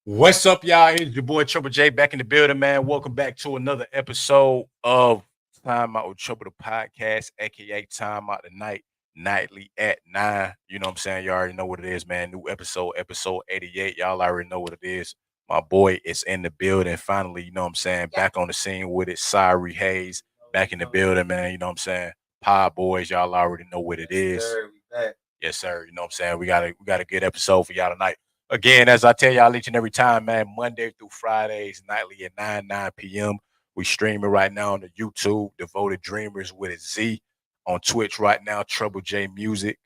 What's up, y'all? It's your boy Triple J back in the building, man. Welcome back to another episode of Time Out with Triple the Podcast, aka Time Out Tonight, nightly at 9. You know what I'm saying? You already know what it is, man. New episode 88. Y'all already know what it is. My boy is in the building. Finally, you know what I'm saying? Back on the scene with it. Sorry Hayes, back in the building, man. You know what I'm saying? Pod boys, y'all already know what it is. Sir, we back. Yes, sir. You know what I'm saying? We got a good episode for y'all tonight. Again, as I tell y'all each and every time, man, Monday through Fridays, nightly at 9 p.m. We streaming right now on the YouTube, Devoted Dreamers with a Z. On Twitch right now, Treble J Music.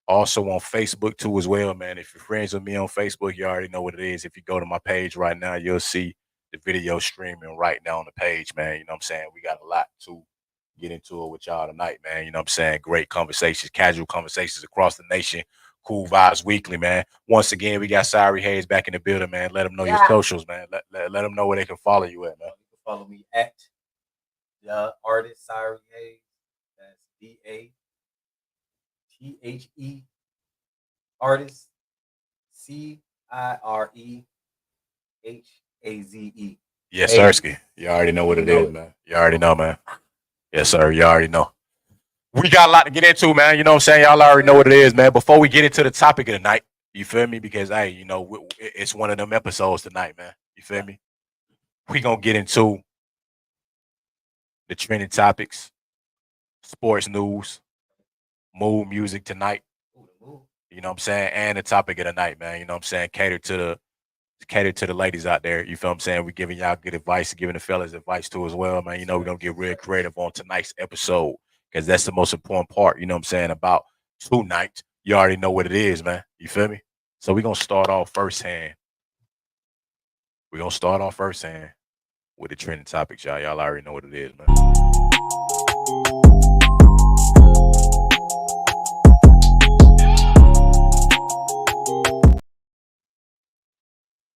Also on Facebook too as well, man. If you're friends with me on Facebook, you already know what it is. If you go to my page right now, you'll see the video streaming right now on the page, man. You know what I'm saying? We got a lot to get into it with y'all tonight, man. You know what I'm saying? Great conversations, casual conversations across the nation. Cool Vibes Weekly, man. Once again, we got Sorry Hayes back in the building, man. Let them know your socials, man. Let them know where they can follow you at, man. You can follow me at the artist Sorry Hayes. That's DATHE artist CIREHAZE. Yes, Sirski. You already know what it is, man. You already know, man. Yes, sir. You already know. We got a lot to get into, man. You know what I'm saying? Y'all already know what it is, man. Before we get into the topic of the night, you feel me? Because, hey, you know, it's one of them episodes tonight, man. You feel me? We going to get into the trending topics, sports news, mood music tonight. You know what I'm saying? And the topic of the night, man. You know what I'm saying? Cater to the ladies out there. You feel what I'm saying? We giving y'all good advice, giving the fellas advice too as well, man. You know, we're gonna get real creative on tonight's episode because that's the most important part, you know what I'm saying, about tonight. You already know what it is, man. You feel me? So we're gonna start off firsthand. We're gonna start off firsthand with the trending topics, y'all. Y'all already know what it is, man.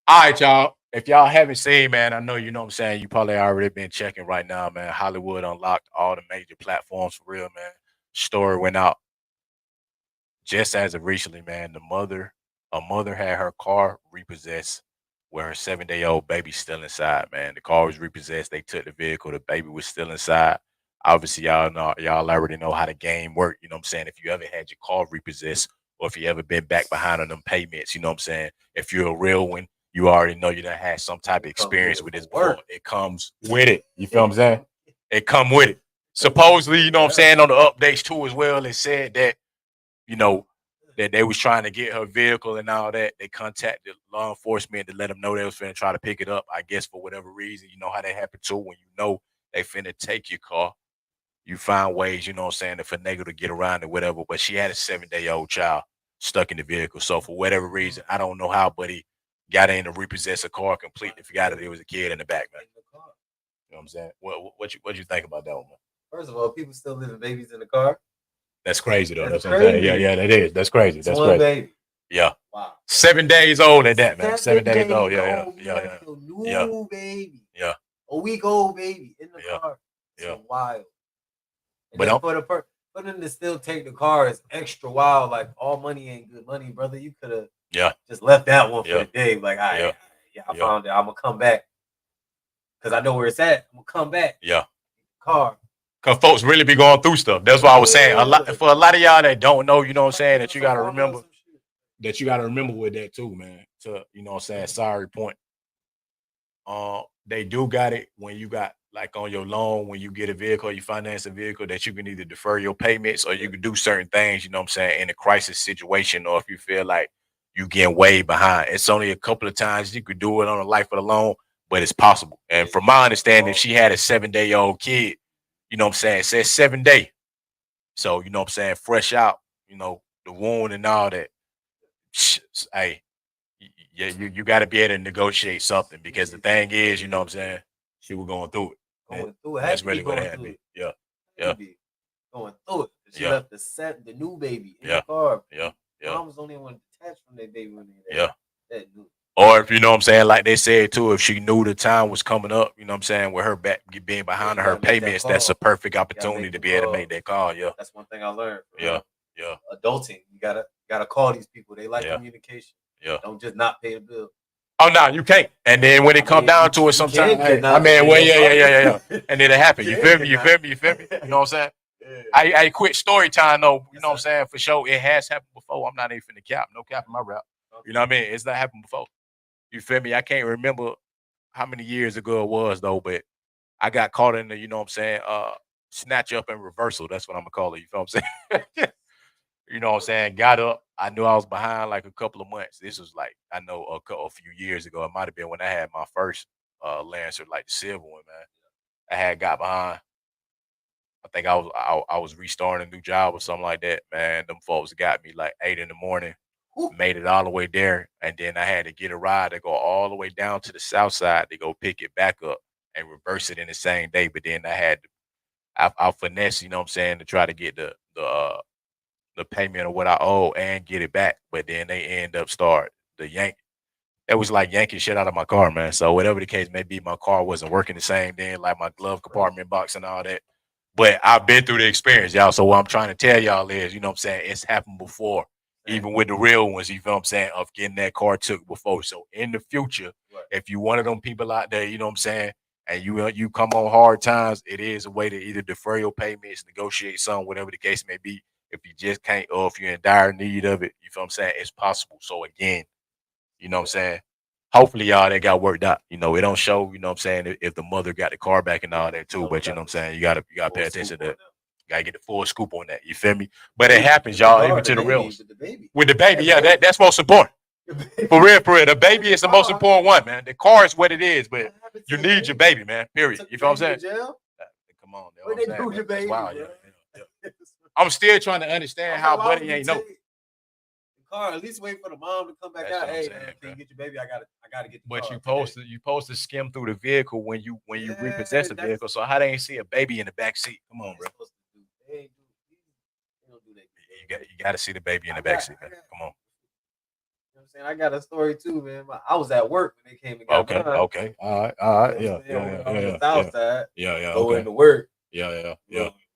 All right, y'all. If y'all haven't seen, man, I know you know what I'm saying. You probably already been checking right now, man. Hollywood unlocked all the major platforms for real, man. Story went out just as of recently, man. A mother had her car repossessed where her 7 day old baby's still inside, man. The car was repossessed. They took the vehicle, the baby was still inside. Obviously, y'all already know how the game worked. You know what I'm saying? If you ever had your car repossessed or if you ever been back behind on them payments, you know what I'm saying? If you're a real one, you already know you done had some type of experience with this before. It comes with it. You feel what I'm saying? It come with it. Supposedly, you know what I'm saying, on the updates too as well, it said that, you know, that they was trying to get her vehicle and all that. They contacted law enforcement to let them know they was finna try to pick it up. I guess for whatever reason, you know how that happened too. When you know they finna take your car, you find ways, you know what I'm saying, to finagle to get around it, whatever. But she had a 7 day old child stuck in the vehicle. So for whatever reason, I don't know how, but he got in to repossess a car completely. Forgot that there was a kid in the back, man. You know what I'm saying? What you think about that one, man? First of all, people still leaving babies in the car. That's crazy though. That's what I'm saying. Yeah, that is. That's crazy. That's one crazy. Baby. Yeah. Wow. 7 days old at that, man. 7 days old. Yeah. New baby. Yeah. A week old baby in the car. It's wild. And but for them to still take the car is extra wild. Like, all money ain't good money, brother. You could have just left that one for the day. Like, I found it. I'm gonna come back because I know where it's at. I'm gonna come back. Yeah. Car. Cause folks really be going through stuff. That's why I was saying for a lot of y'all that don't know, you know what I'm saying, that you gotta remember with that too, man. To, you know what I'm saying, sorry point. They do got it when you got, like, on your loan, when you get a vehicle, you finance a vehicle, that you can either defer your payments or you can do certain things, you know what I'm saying, in a crisis situation, or if you feel like you getting way behind. It's only a couple of times you could do it on a life of the loan, but it's possible. And from my understanding, if she had a 7 day old kid, you know what I'm saying, it says 7 day. So, you know what I'm saying, fresh out, you know, the wound and all that. Hey, you got to be able to negotiate something, because the thing is, you know what I'm saying, she was going through it. That's really what happened. Yeah. Going through it. She left the new baby in the car. Mom was the only one detached from that baby when they were that new. Or if, you know what I'm saying, like they said too, if she knew the time was coming up, you know what I'm saying, with her back being behind her payments, that's a perfect opportunity to be able to make that call. Yeah. That's one thing I learned. Yeah. Adulting. You gotta call these people. They like communication. Yeah. Don't just not pay a bill. Oh no, you can't. And then when it come down to it, sometimes I mean, well, yeah. And then it happen. You feel me? You feel me? You feel me? You know what I'm saying? I quit story time though. You know what I'm saying? For sure, it has happened before. I'm not even finna cap. No cap in my rap. You know what I mean? It's not happened before. You feel me? I can't remember how many years ago it was though, but I got caught in the, you know what I'm saying, snatch up and reversal. That's what I'm gonna call it. You feel what I'm saying? You know what I'm saying? Got up. I knew I was behind like a couple of months. This was like I know a few years ago. It might have been when I had my first Lancer, like the silver one, man. I had got behind. I think I was restarting a new job or something like that. Man, them folks got me like 8 in the morning. Made it all the way there, and then I had to get a ride to go all the way down to the south side to go pick it back up and reverse it in the same day. But then I had to, I finesse, you know what I'm saying, to try to get the payment of what I owe and get it back. But then they end up start the yank. It was like yanking shit out of my car, man. So whatever the case may be, my car wasn't working the same then, like my glove compartment box and all that. But I've been through the experience, y'all. So what I'm trying to tell y'all is, you know what I'm saying, it's happened before. Even with the real ones, you feel what I'm saying, of getting that car took before. So in the future, if you one of them people out there, you know what I'm saying, and you come on hard times, it is a way to either defer your payments, negotiate something, whatever the case may be. If you just can't, or if you're in dire need of it, you feel what I'm saying, it's possible. So again, you know what I'm saying, hopefully y'all that got worked out. You know, it don't show, you know what I'm saying, if the mother got the car back and all that too. But you know what I'm saying, you gotta pay attention to that. Gotta get the full scoop on that. You feel me? But it happens, y'all, even to the real ones. With the baby, yeah, that's most important. For real, for real. The baby is the most important one, man. The car is what it is, but you need your baby, man. Period. You feel what I'm saying? Come on, what they do with your baby? Wow, yeah. I'm still trying to understand how Buddy ain't know. Car, at least wait for the mom to come back out. Hey, man, can you get your baby? I gotta get the car. But you supposed to skim through the vehicle when you repossess the vehicle. So how they ain't see a baby in the back seat? Come on, bro. They don't do that. You got to see the baby in the back seat, man. Come on. You know what I'm saying? I got a story too, man. I was at work when they came and got mine. Okay. All right. You know on the south side. Go into work. Yeah.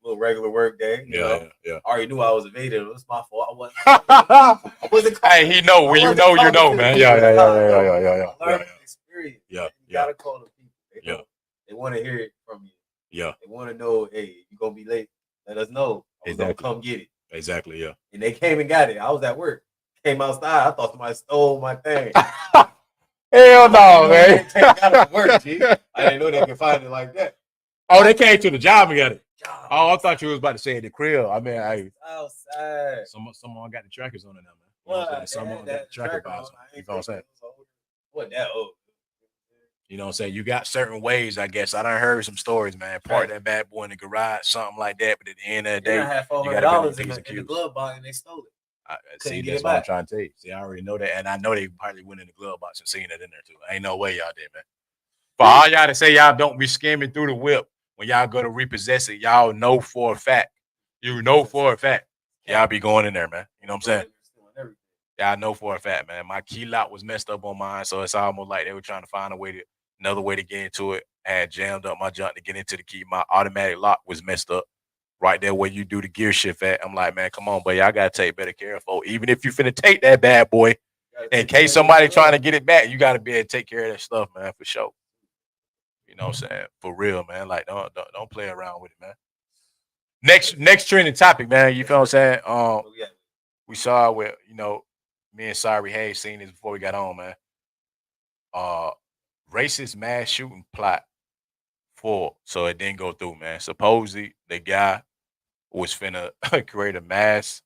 Little regular work day. You know? I already knew I was evading. It was my fault. I wasn't. Hey, he know when you know, man. Yeah. Experience. You gotta call the people. They want to hear it from you. Yeah. They want to know, hey, you gonna be late. Let us know. I was gonna come get it. Exactly, yeah. And they came and got it. I was at work. Came outside. I thought somebody stole my thing. Hell no, man. They got it from work, G. I didn't know they could find it like that. Oh, they came to the job and got it. Oh, I thought you was about to say the crib. I mean, outside. Someone got the trackers on it now, man. What? Someone got the tracker box. You know what I'm saying? What that? Oh. You know what I'm saying? You got certain ways, I guess. I done heard some stories, man. Park that bad boy in the garage, something like that. But at the end of the day, I had $400 in the glove box and they stole it. See, that's what I'm trying to tell you. See, I already know that. And I know they probably went in the glove box and seen it in there too. Ain't no way y'all did, man. For all y'all to say y'all don't be skimming through the whip when y'all go to repossess it, y'all know for a fact. You know for a fact. Y'all be going in there, man. You know what I'm saying? Yeah, I know for a fact, man. My key lock was messed up on mine, so it's almost like they were trying to find another way to get into it. I had jammed up my junk to get into the key. My automatic lock was messed up right there where you do the gear shift at. I'm like, man, come on, but y'all gotta take better care of it. Even if you finna take that bad boy, in case somebody trying to get it back, you gotta be able to take care of that stuff, man, for sure. You know what I'm saying? For real, man. Like, don't play around with it, man. Next trending topic, man. You feel what I'm saying? We saw where, you know, me and Sorry Hayes seen this before we got on, man. Racist mass shooting plot for, so it didn't go through, man. Supposedly the guy was finna create a mass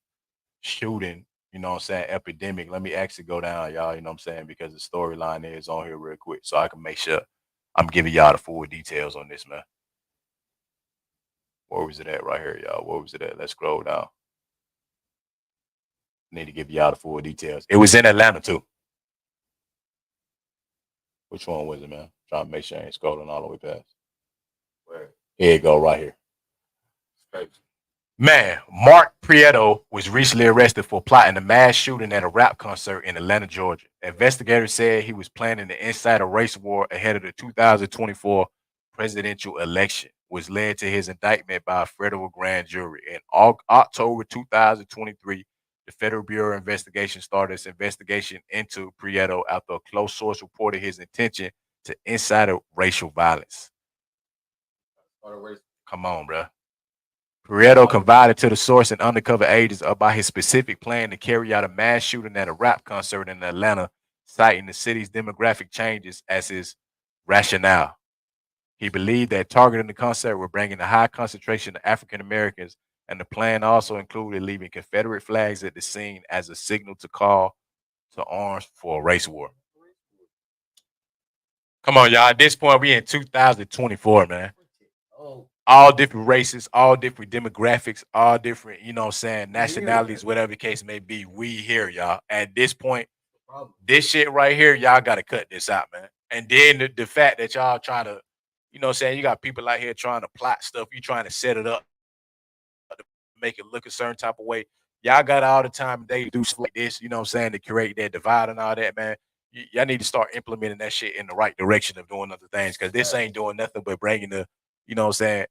shooting, you know what I'm saying, epidemic. Let me actually go down, y'all, you know what I'm saying, because the storyline is on here real quick so I can make sure I'm giving y'all the full details on this, man. Where was it at right here, y'all? Where was it at? Let's scroll down. Need to give y'all the full details. It was in Atlanta too. Which one was it, man? Trying to make sure I ain't scrolling all the way past. Where? Here you go, right here. Man, Mark Prieto was recently arrested for plotting a mass shooting at a rap concert in Atlanta, Georgia. Investigators said he was planning to incite a race war ahead of the 2024 presidential election, which led to his indictment by a federal grand jury. In October 2023, The Federal Bureau of Investigation started its investigation into Prieto after a close source reported his intention to incite racial violence. Come on, bro. Prieto confided to the source and undercover agents about his specific plan to carry out a mass shooting at a rap concert in Atlanta, citing the city's demographic changes as his rationale. He believed that targeting the concert would bring in a high concentration of African Americans, and the plan also included leaving Confederate flags at the scene as a signal to call to arms for a race war. Come on, y'all. At this point, we in 2024, man. All different races, all different demographics, all different, you know what I'm saying, nationalities, whatever the case may be. We here, y'all. At this point, this shit right here, y'all got to cut this out, man. And then the fact that y'all trying to, you know what I'm saying, you got people out here trying to plot stuff. You trying to set it up to make it look a certain type of way. Y'all got all the time and day to do stuff like this, you know what I'm saying, to create that divide and all that, man. Y'all need to start implementing that shit in the right direction of doing other things, because this ain't doing nothing but bringing the, you know what I'm saying,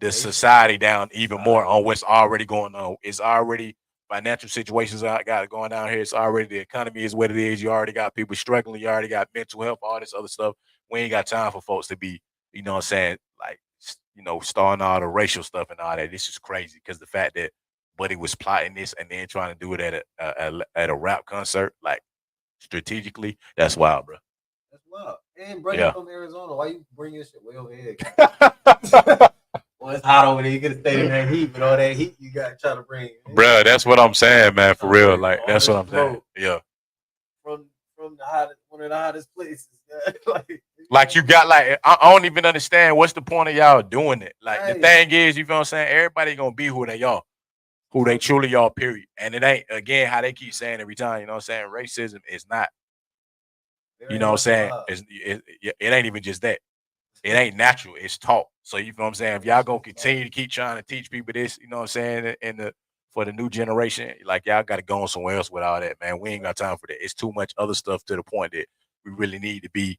the society down even more on what's already going on. It's already financial situations got it going down here. It's already, the economy is what it is. You already got people struggling. You already got mental health, all this other stuff. We ain't got time for folks to be, you know what I'm saying, like, you know, starting all the racial stuff and all that. This is crazy, because the fact that Buddy was plotting this and then trying to do it at a rap concert, like, strategically, that's wild, bro. That's wild. And Buddy from Arizona, why you bring your shit way over here? Well, it's hot over there. You gotta stay in that heat, but all that heat you gotta try to bring. Bro, that's what I'm saying, man. For real, like, that's what I'm saying. Yeah. From the hottest, one of the hottest places. like you got, like, I don't even understand what's the point of y'all doing it. Like, the thing is, you feel what I'm saying? Everybody gonna be who they are, who they truly are. Period. And it ain't, again, how they keep saying every time. You know what I'm saying? Racism is not. You know what I'm saying? It ain't even just that. It ain't natural. It's taught. So you know what I'm saying? If y'all gonna continue to keep trying to teach people this, you know what I'm saying, for the new generation, like, y'all gotta go on somewhere else with all that, man. We ain't got time for that. It's too much other stuff to the point that we really need to be,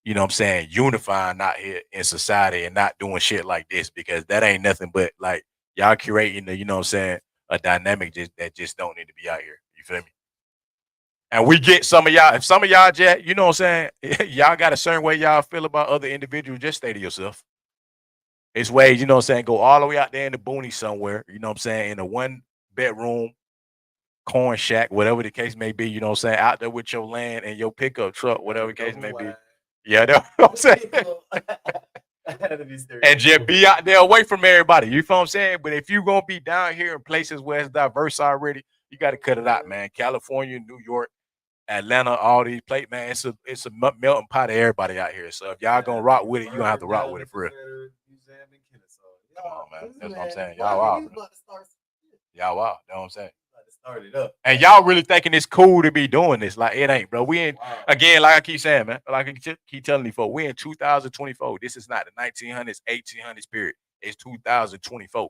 you know what I'm saying, unifying out here in society and not doing shit like this, because that ain't nothing but, like, y'all curating the, you know what I'm saying, a dynamic that just don't need to be out here. You feel me? And we get some of y'all, if some of y'all, Jack, you know what I'm saying, y'all got a certain way y'all feel about other individuals, just stay to yourself. It's ways, you know what I'm saying, go all the way out there in the boonies somewhere, you know what I'm saying, in a 1-bedroom corn shack, whatever the case may be, you know what I'm saying, out there with your land and your pickup truck, whatever the case may be. Yeah, that's what I'm saying. And just be out there away from everybody. You feel what I'm saying? But if you're going to be down here in places where it's diverse already, you got to cut it out, man. California, New York, Atlanta, all these places, man, it's a melting pot of everybody out here. So if y'all gonna rock with it, you gonna have to rock with it for real. Come on, man. That's what I'm saying. Y'all wild. Y'all wild. That's what I'm saying. Start it up. And y'all really thinking it's cool to be doing this? Like, it ain't, bro. We in, again, like I keep saying, man. Like I keep telling you, folks, we in 2024. This is not the 1900s, 1800s period. It's 2024.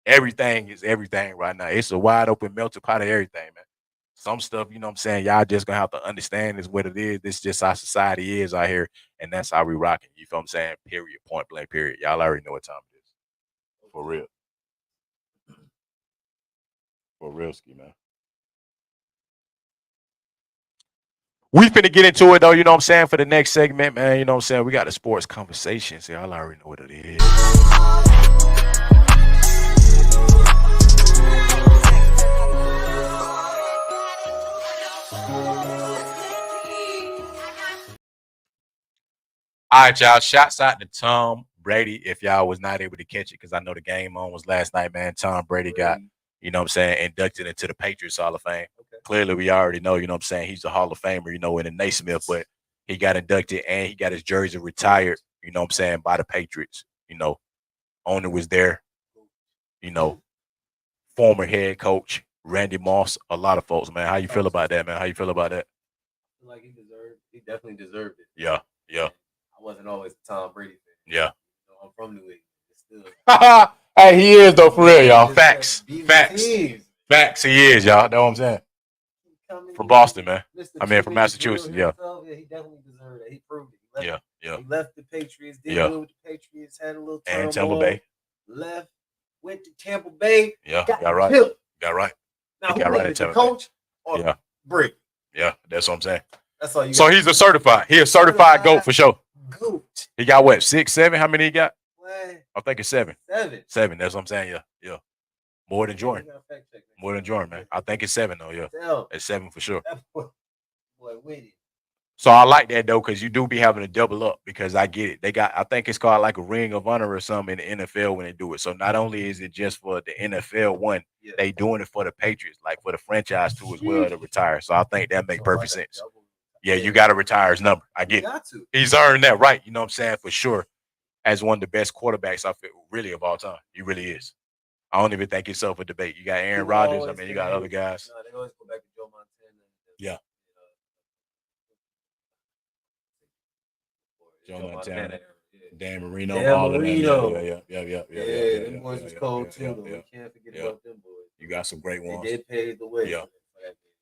Everything is everything right now. It's a wide open melting pot of everything, man. Some stuff, you know what I'm saying, y'all just gonna have to understand is what it is. This is just how society is out here, and that's how we rocking. You feel what I'm saying? Period. Point blank, period. Y'all already know what time it is. For real. For real, ski, man. We finna get into it, though, you know what I'm saying, for the next segment, man. You know what I'm saying? We got the sports conversation, so y'all already know what it is. All right, y'all. Shouts out to Tom Brady. If y'all was not able to catch it, because I know the game on was last night, man. Tom Brady got, you know what I'm saying, inducted into the Patriots Hall of Fame. Okay. Clearly, we already know, you know what I'm saying, he's a Hall of Famer, you know, in the Naismith, but he got inducted and he got his jersey retired, you know what I'm saying, by the Patriots. You know, owner was there, you know, former head coach, Randy Moss, a lot of folks, man. How you feel about that, man? How you feel about that? I feel like he definitely deserved it. Yeah, yeah. I wasn't always a Tom Brady fan. Yeah. You know, I'm from New England. Still. Hey, he is, though, for real, y'all. Facts. Facts, he is, y'all. Know what I'm saying? From Boston, man. I mean, from Massachusetts, yeah. He definitely deserved it. He proved it. He left the Patriots, did good with the Patriots, had a little turmoil. And Tampa Bay. Left, went to Tampa Bay. Yeah, got right. Got right. Now, who won it, the coach or Brick? Yeah, that's what I'm saying. That's all you got. So he's a certified. He a certified GOAT for sure. GOAT. He got what, 6, 7? How many he got? What? I think it's 7. 7. That's what I'm saying. Yeah. More than Jordan. More than Jordan, man. I think it's 7 though. Yeah, it's 7 for sure. Boy, with it. So I like that though, because you do be having to double up, because I get it. They got, I think it's called like a ring of honor or something in the NFL when they do it. So not only is it just for the NFL one, they doing it for the Patriots, like for the franchise too as well to retire. So I think that makes perfect sense. Yeah, you got to retire his number. I get it. He's earned that right. You know what I'm saying? For sure. As one of the best quarterbacks, I feel, really, of all time. He really is. I don't even think it's up for debate. You got Aaron Rodgers. I mean, you got other guys. No, they always go back to Joe Montana. Yeah. Joe Montana, Dan Marino, all of them. Yeah. Them boys was cold too. We can't forget about them boys. You got some great ones. They paved the way. Yeah.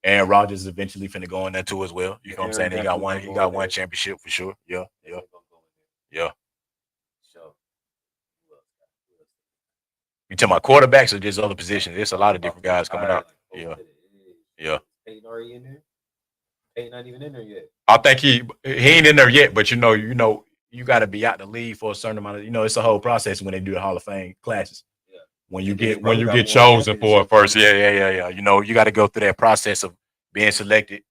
Aaron Rodgers is eventually finna go in there too as well. You know what I'm saying? He got one championship for sure. Yeah. You talking about quarterbacks or just other positions? There's a lot of different guys coming out. Yeah. Peyton already in there? Peyton not even in there yet. I think he ain't in there yet, but you know, you got to be out the league for a certain amount of, it's a whole process when they do the Hall of Fame classes. Yeah. When you get chosen for it first, yeah. You got to go through that process of being selected.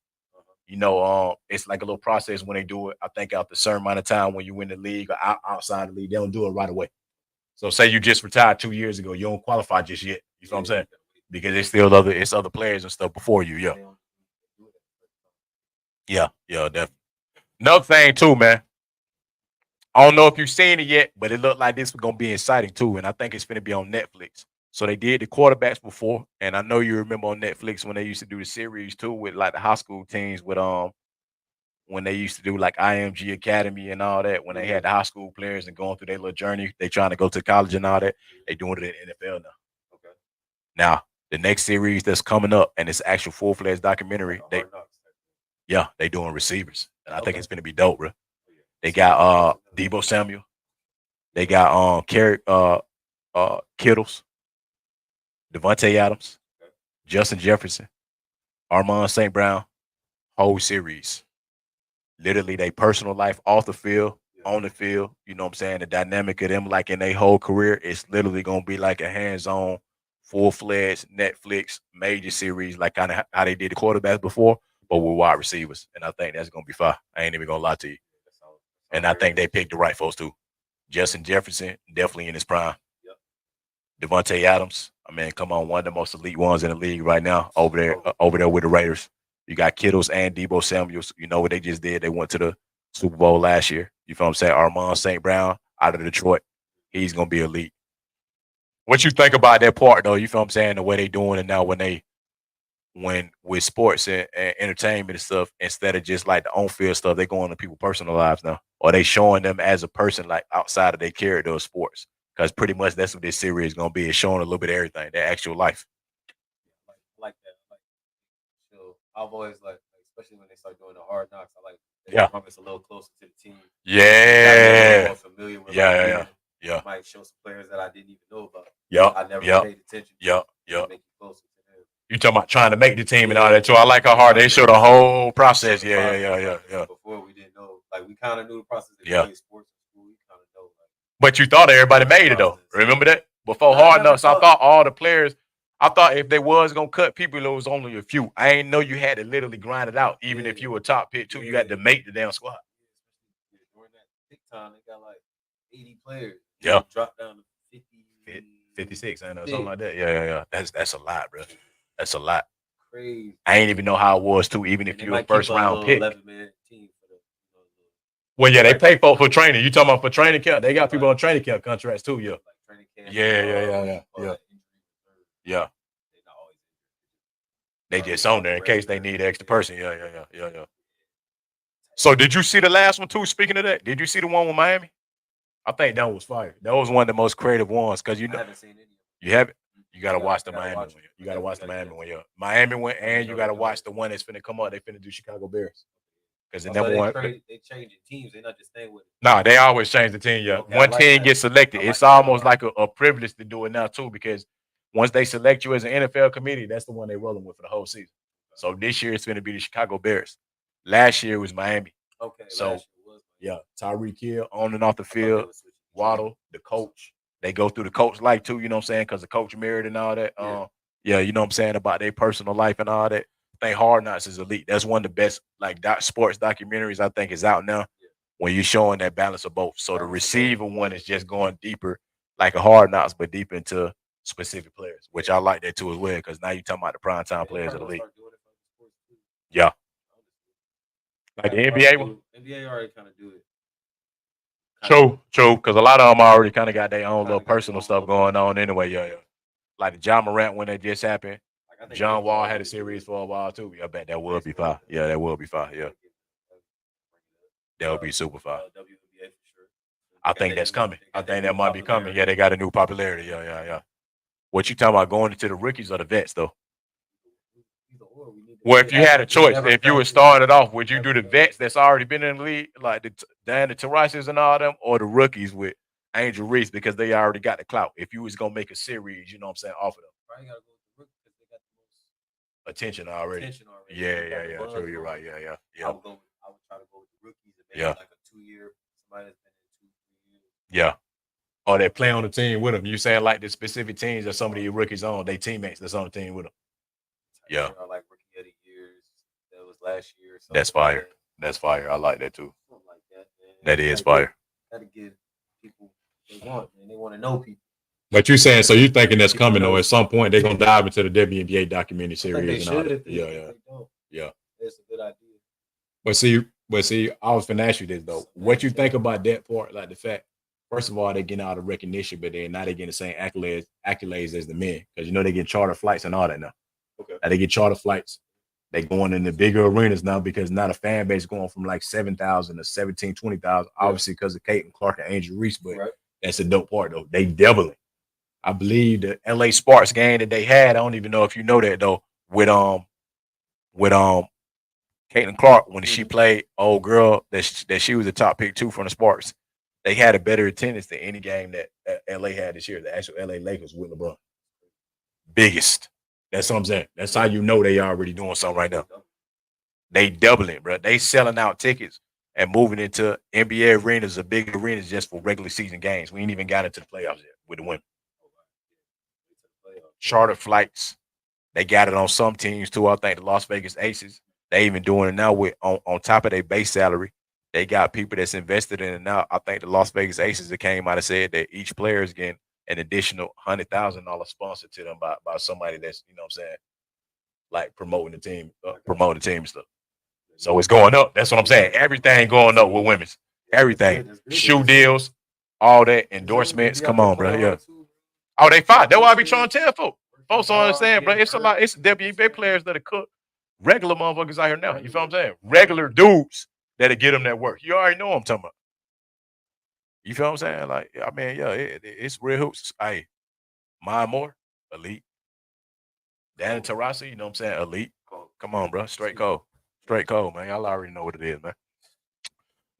It's like a little process when they do it. I think after a certain amount of time when you win the league or outside the league, they don't do it right away. So say you just retired 2 years ago, you don't qualify just yet. You know what I'm saying? Because it's still other players and stuff before you. Yeah, definitely. Another thing too, man. I don't know if you've seen it yet, but it looked like this was gonna be exciting too, and I think it's gonna be on Netflix. So they did the quarterbacks before, and I know you remember on Netflix when they used to do the series too with like the high school teams with when they used to do like IMG Academy and all that, when they had the high school players and going through their little journey, they trying to go to college and all that. They doing it in the NFL now. Okay. Now the next series that's coming up, and it's actual full-fledged documentary. They doing receivers, and I think it's gonna be dope, bro. They got Deebo Samuel, they got Kittles, Devontae Adams, Justin Jefferson, Armand St. Brown, whole series. Literally, they personal life off the field, on the field. You know what I'm saying? The dynamic of them, like in their whole career, it's literally gonna be like a hands-on, full-fledged Netflix major series, like kind of how they did the quarterbacks before, but with wide receivers. And I think that's gonna be fire. I ain't even gonna lie to you. And I think they picked the right folks too. Justin Jefferson, definitely in his prime. Devontae Adams, I mean, come on, one of the most elite ones in the league right now over there with the Raiders. You got Kittles and Deebo Samuels. You know what they just did? They went to the Super Bowl last year. You feel what I'm saying? Armand St. Brown out of Detroit. He's gonna be elite. What you think about that part though? You feel what I'm saying? The way they doing it now when with sports and entertainment and stuff, instead of just like the on-field stuff, they going to people's personal lives now. Or they showing them as a person like outside of their character of sports. Because pretty much that's what this series is gonna be. It's showing a little bit of everything, their actual life. Like that. So I've always like, especially when they start doing the hard knocks, I like it's a little closer to the team. Yeah. More familiar with Yeah. Might show some players that I didn't even know about. I never paid attention. Make you closer to them. You talking about trying to make the team and all that too. I like how hard they show the whole process. Yeah. Before we didn't know, like we kind of knew the process. Played sports in school, we kind of know. But you thought everybody made it though. Remember that? Before Hard Knocks, I thought all the players. I thought if they was gonna cut people, it was only a few. I ain't know you had to literally grind it out. Even if you were top pick too, you had to make the damn squad. During that big time, they got like 80 players. Yeah. Dropped down to 56, I know, something like that. Yeah. That's a lot, bro. That's a lot. Crazy. I ain't even know how it was too. Even if you're a first round pick. 11-man team for the, well, yeah, they pay for training. You talking about for training camp? They got people on training camp contracts too. Yeah. Yeah. They just on there in case they need an extra person. Yeah. So did you see the last one too? Speaking of that, did you see the one with Miami? I think that was fire. That was one of the most creative ones because I haven't seen it. You haven't? You gotta watch the Miami one. You gotta watch the Miami one. Yeah, Miami one, and you gotta watch the one that's finna come out. They finna do Chicago Bears because the number one. They changing teams. They not just staying with it. Nah, they always change the team. Yeah, one team gets selected. It's almost like a privilege to do it now too because once they select you as an NFL committee, that's the one they're rolling with for the whole season. So this year it's going to be the Chicago Bears. Last year it was Miami. Okay. So yeah, Tyreek Hill on and off the field, Waddle, the coach. They go through the coach life too, you know what I'm saying? Because the coach married and all that. Yeah, you know what I'm saying, about their personal life and all that. I think Hard Knocks is elite. That's one of the best sports documentaries I think is out now when you're showing that balance of both. So the receiver one is just going deeper, like a Hard Knocks, but deep into specific players, which I like that too as well, because now you're talking about the primetime players of the league. Yeah. Like the NBA one? NBA already kind of do it. True, because a lot of them already kind of got their own little personal stuff going on anyway. Yeah. Like the John Morant when that just happened. John Wall had a series for a while too. I bet that would be fire. Yeah, that would be fire. Yeah. That would be super fire. I think that's coming. I think that might be coming. Yeah, they got a new popularity. Yeah. What you talking about, going into the rookies or the vets though? Well, if you had a choice, if you were starting it off, would you do the vets that's already been in the league, like the Taurasi's and all them, or the rookies with Angel Reese because they already got the clout? If you was gonna make a series, you know what I'm saying, off of them. Probably gotta go with the rookies because they got the most attention already. Yeah. True, you're right. Yeah. I would try to go with the rookies and maybe like a 2-year, somebody that's been in 2-3 years. Yeah. Or they play on the team with them. You saying like the specific teams that some of these rookies on, they teammates that's on the team with them. Yeah. Like rookie of the years that was last year. That's fire. That's fire. I like that too. Something like that, man. That is fire. Gotta give people they want, man. They want to know people. But you saying, so you thinking that's coming, or at some point they're gonna dive into the WNBA documentary series and all that? Yeah. That's a good idea. But see, I was finna ask you this though. What you think about that part? Like the fact, first of all, they're getting all the recognition, but then now they're getting the same accolades as the men, because you know they get charter flights and all that now. Okay. Now they get charter flights. They going in the bigger arenas now because now the fan base going from like 7,000 to 17, 20,000, obviously because of Kate and Clark and Angel Reese, but that's a dope part though. They doubling. I believe the LA Sparks game that they had, I don't even know if you know that though, with Caitlin Clark when she played old girl that she was the top pick too from the Sparks. They had a better attendance than any game that LA had this year. The actual LA Lakers with LeBron. Biggest. That's what I'm saying. That's how you know they already doing something right now. They doubling, bro. They selling out tickets and moving into NBA arenas or big arenas just for regular season games. We ain't even got into the playoffs yet with the women. Charter flights. They got it on some teams too. I think the Las Vegas Aces. They even doing it now with on top of their base salary. They got people that's invested in it now. I think the Las Vegas Aces that came out and said that each player is getting an additional $100,000 sponsored to them by somebody that's, you know what I'm saying, like promoting the team and stuff. So it's going up. That's what I'm saying. Everything going up with women's. Everything. Shoe deals, all that, endorsements. Come on, bro. Yeah. Oh, they fine. That's why I be trying to tell folks. Folks don't understand, bro. It's a lot. It's WNBA players that are cook. Regular motherfuckers out here now. You feel what I'm saying? Regular dudes that'll get them that work. You already know what I'm talking about. You feel what I'm saying? Like, I mean, yeah, it's real hoops. Hey, Maya Moore, elite. Dan Taurasi, you know what I'm saying? Elite. Come on, bro. Straight cold. Straight cold, man. Y'all already know what it is, man.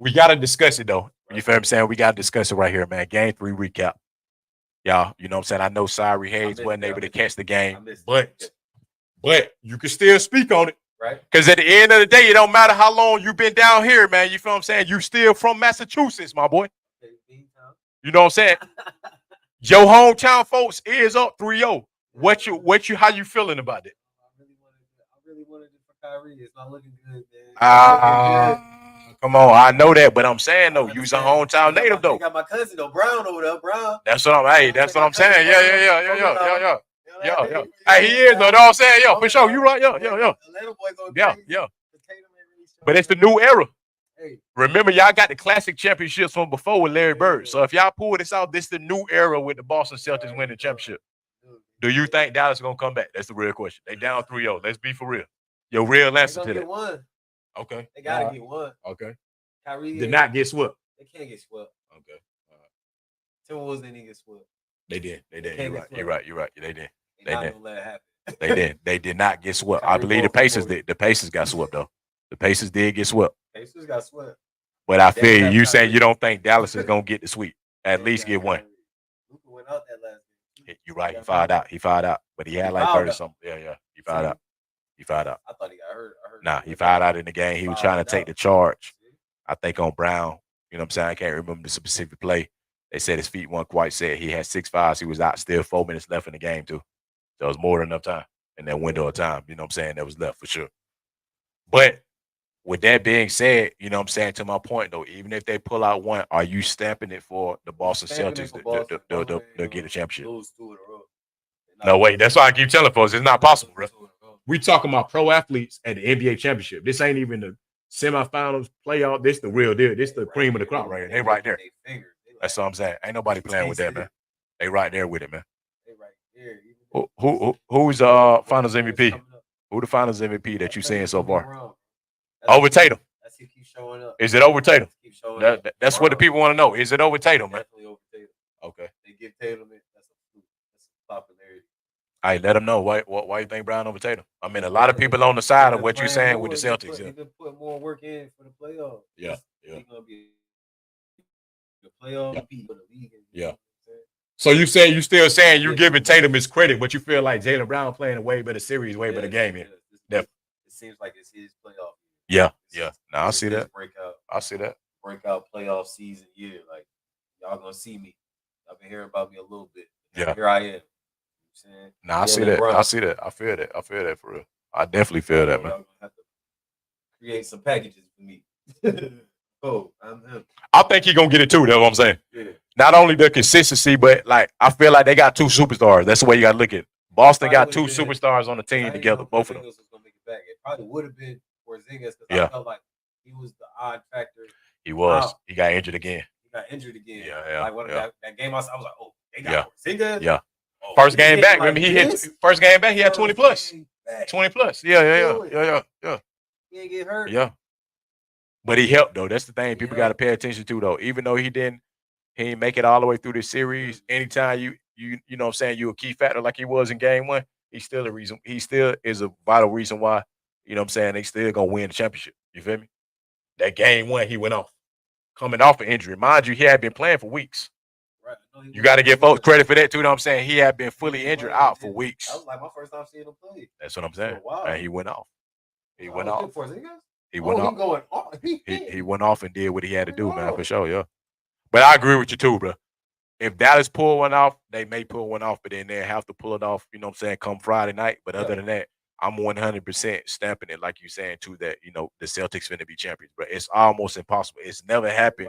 We got to discuss it, though. You feel what I'm saying? We got to discuss it right here, man. Game 3 recap. Y'all, you know what I'm saying? I know Cyree Hayes wasn't able to catch the game, but you can still speak on it. Right. Because at the end of the day, it don't matter how long you've been down here, man. You feel what I'm saying? You still from Massachusetts, my boy. You know what I'm saying? Your hometown folks is up 3-0. How you feeling about it? I really wanted it for Kyrie. It's not looking good, man. Come on, I know that, but I'm saying though, you's a hometown native though. I got my cousin though, Brown over there, Brown. That's what I'm saying. Yeah. Hey, he is though. Know what I'm saying? Yo, for sure. You right? Yeah. But it's the new era. Remember, y'all got the classic championships from before with Larry Bird. So if y'all pull this out, this is the new era with the Boston Celtics winning the championship. Do you think Dallas is gonna come back? That's the real question. They down 3-0. Let's be for real. Your real answer to that. One. Okay. They gotta get one. Okay. Kyrie did not get swept. They can't get swept. Okay. All right. Timberwolves didn't get swept. They did. You're right. They did. They did. Let it happen. They did. They did not get swept. I believe the Pacers did. The Pacers got swept though. The Pacers did get swept. Pacers got swept. But I feel you. You saying you don't think Dallas is gonna get the sweep? At least get one. Luka went out that last You're right. He fired out. He fired out. But he had like 30 something. Yeah. He fired out. He fired out. I thought he got hurt. Nah, he fired out in the game. He was trying to take the charge. I think on Brown. You know what I'm saying? I can't remember the specific play. They said his feet weren't quite set. He had 6 fouls. He was out still 4 minutes left in the game, too. So it was more than enough time in that window of time. You know what I'm saying? That was left for sure. But with that being said, you know what I'm saying, to my point, though, even if they pull out one, are you stamping it for the Boston Celtics to get a championship? No, wait. That's why I keep telling folks it's not possible, bro. We talking about pro athletes at the NBA championship. This ain't even the semifinals, playoff. This the real deal. This the cream of the crop right here. They right there. That's what I'm saying. Ain't nobody playing with that, man. They right there with it, man. They right there. Who's finals MVP? Who the finals MVP that you seeing so far? Over Tatum. That's who keeps showing up. Is it over Tatum? That's what the people want to know. Is it over Tatum, man? Definitely over Tatum. Okay. They give Tatum it. That's a popularity. I let them know why you think Brown over Tatum. I mean, a lot of people on the side of what you're saying with the Celtics. He's been putting more work in for the playoffs. Yeah. He's gonna be the playoff MVP for the league. Yeah. So you still saying you're giving Tatum his credit, but you feel like Jaylen Brown playing a way better series, way better game here. It seems like it's his playoff. Yeah. Now I see that. I see that. Breakout playoff season year. Like, y'all gonna see me. Y'all been hearing about me a little bit. Yeah. Here I am. Nah, I see that. I see that. I feel that for real. I definitely feel that, man. Y'all gonna have to create some packages for me. I'm him. I think he's gonna get it too. That's what I'm saying. Yeah. Not only the consistency, but like I feel like they got 2 superstars. That's the way you gotta look at it. Boston got 2 superstars on the team together, both of them. Was gonna make it back. It probably would have been Porzingis because I felt like he was the odd factor. He was. Wow. He got injured again. Yeah. Like that game, I was like, oh, they got Porzingis. Yeah. Oh, first game back. Remember he hit first game back. He had 20 plus. 20 plus. Yeah. He ain't get hurt. Yeah. But he helped though. That's the thing people got to pay attention to though. Even though he didn't make it all the way through the series. Anytime you know what I'm saying, you a key factor like he was in game 1, he's still a reason. He still is a vital reason why, you know what I'm saying, they still gonna win the championship. You feel me? That game 1, he went off. Coming off an injury. Mind you, he had been playing for weeks. Right. You got to give folks credit for that too. You know what I'm saying? He had been fully injured out for weeks. That was like my first time seeing him play. That's what I'm saying. And he went off. He went off. He went off and did what he had to do, man, for sure, yeah. But I agree with you too, bro. If Dallas pull one off, they may pull one off, but then they have to pull it off, you know what I'm saying, come Friday night. But other than that, I'm 100% stamping it, like you saying, too, that, you know, the Celtics finna be champions. But it's almost impossible. It's never happened.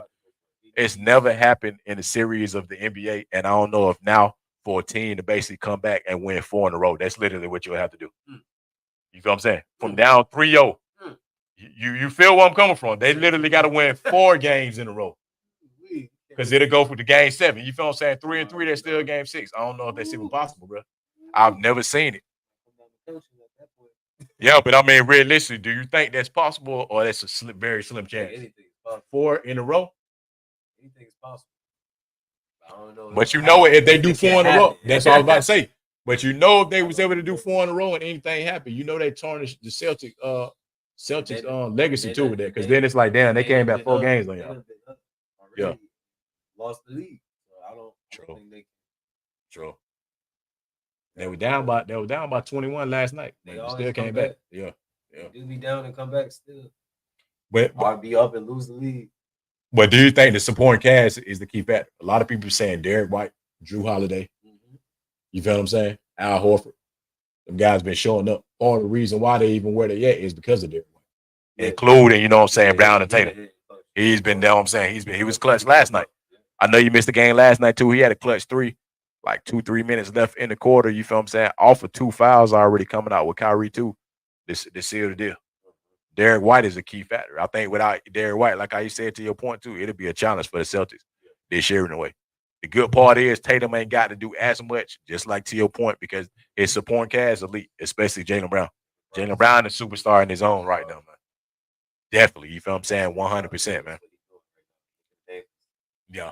It's never happened in a series of the NBA. And I don't know if now for a team to basically come back and win 4 in a row, that's literally what you'll have to do. You feel what I'm saying? From down 3-0. You feel where I'm coming from. They literally got to win 4 games in a row. Because it'll go for the game 7. You feel what I'm saying? 3 and 3, they're still game 6. I don't know if that's even possible, bro. I've never seen it. Yeah, but I mean, realistically, do you think that's possible or that's a very slim chance? 4 in a row? Anything is possible. I don't know. But you know, if they do 4 in a row, that's all I was about to say. But you know, if they was able to do 4 in a row and anything happened, you know they tarnished the Celtics legacy too with that. Because then it's like, damn, they came back 4 games on y'all. Yeah. Lost the league. So I don't think they can. True. They were down by 21 last night. They still came back. Yeah. They do be down and come back still. But or be up and lose the league. But do you think the supporting cast is the key factor? A lot of people saying Derek White, Drew Holiday. You feel what I'm saying? Al Horford. Them guys been showing up. All the reason why they even where they at is because of Derek White. Including, you know what I'm saying, Brown and Tatum. He's been down, I'm saying. He was clutch last night. I know you missed the game last night too. He had a clutch 3, like 2-3 minutes left in the quarter. You feel what I'm saying? Off of 2 fouls already coming out with Kyrie too. This seal the deal. Derek White is a key factor. I think without Derek White, like I said to your point too, it'll be a challenge for the Celtics this year in a way. The good part is Tatum ain't got to do as much, just like to your point, because his supporting cast elite, especially Jaylen Brown. Jaylen Brown is a superstar in his own right now, man. Definitely, you feel what I'm saying? 100%, man. Yeah.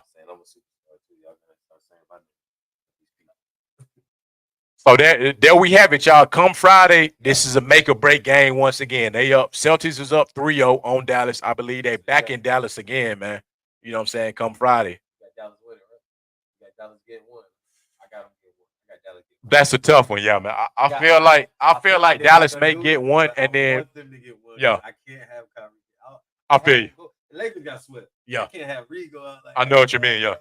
So there we have it, y'all. Come Friday, this is a make or break game once again. They up. Celtics is up 3-0 on Dallas. I believe they back in Dallas again, man. You know what I'm saying? Come Friday. You got Dallas winning, right? You got Dallas getting 1. That's a tough one, yeah, man. I feel like Dallas may get one, and then want them to get one. Yeah, I can't have Kyrie. I feel you. The Lakers got swept. Yeah, I can't have Reed go out like I know what you mean. Yeah,